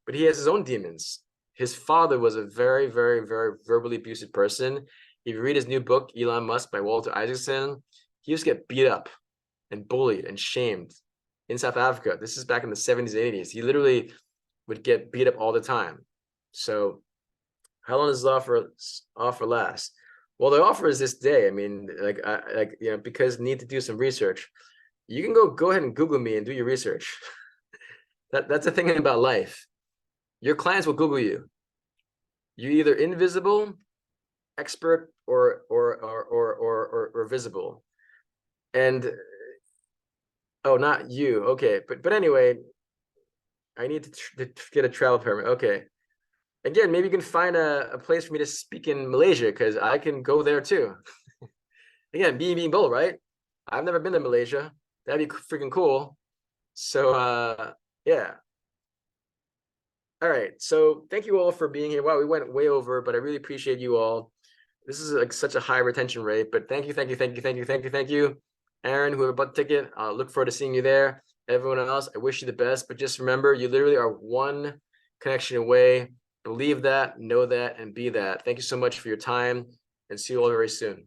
But he has his own demons. His father was a very, very, very verbally abusive person. If you read his new book, Elon Musk by Walter Isaacson, he used to get beat up and bullied and shamed in South Africa. This is back in the 70s, 80s. He literally would get beat up all the time. So how long does this offer last? Well, the offer is this day. I mean, because need to do some research. You can go ahead and Google me and do your research. That's the thing about life. Your clients will Google you. You're either invisible, expert, or visible. And oh, not you. Okay, but anyway, I need to get a travel permit. Okay. Again, maybe you can find a place for me to speak in Malaysia, because I can go there too. Again, being bold, right? I've never been to Malaysia. That'd be freaking cool. So yeah. All right. So thank you all for being here. Wow, we went way over, but I really appreciate you all. This is like such a high retention rate, but thank you. Aaron, whoever bought the ticket, I look forward to seeing you there. Everyone else, I wish you the best, but just remember, you literally are one connection away. Believe that, know that, and be that. Thank you so much for your time, and see you all very soon.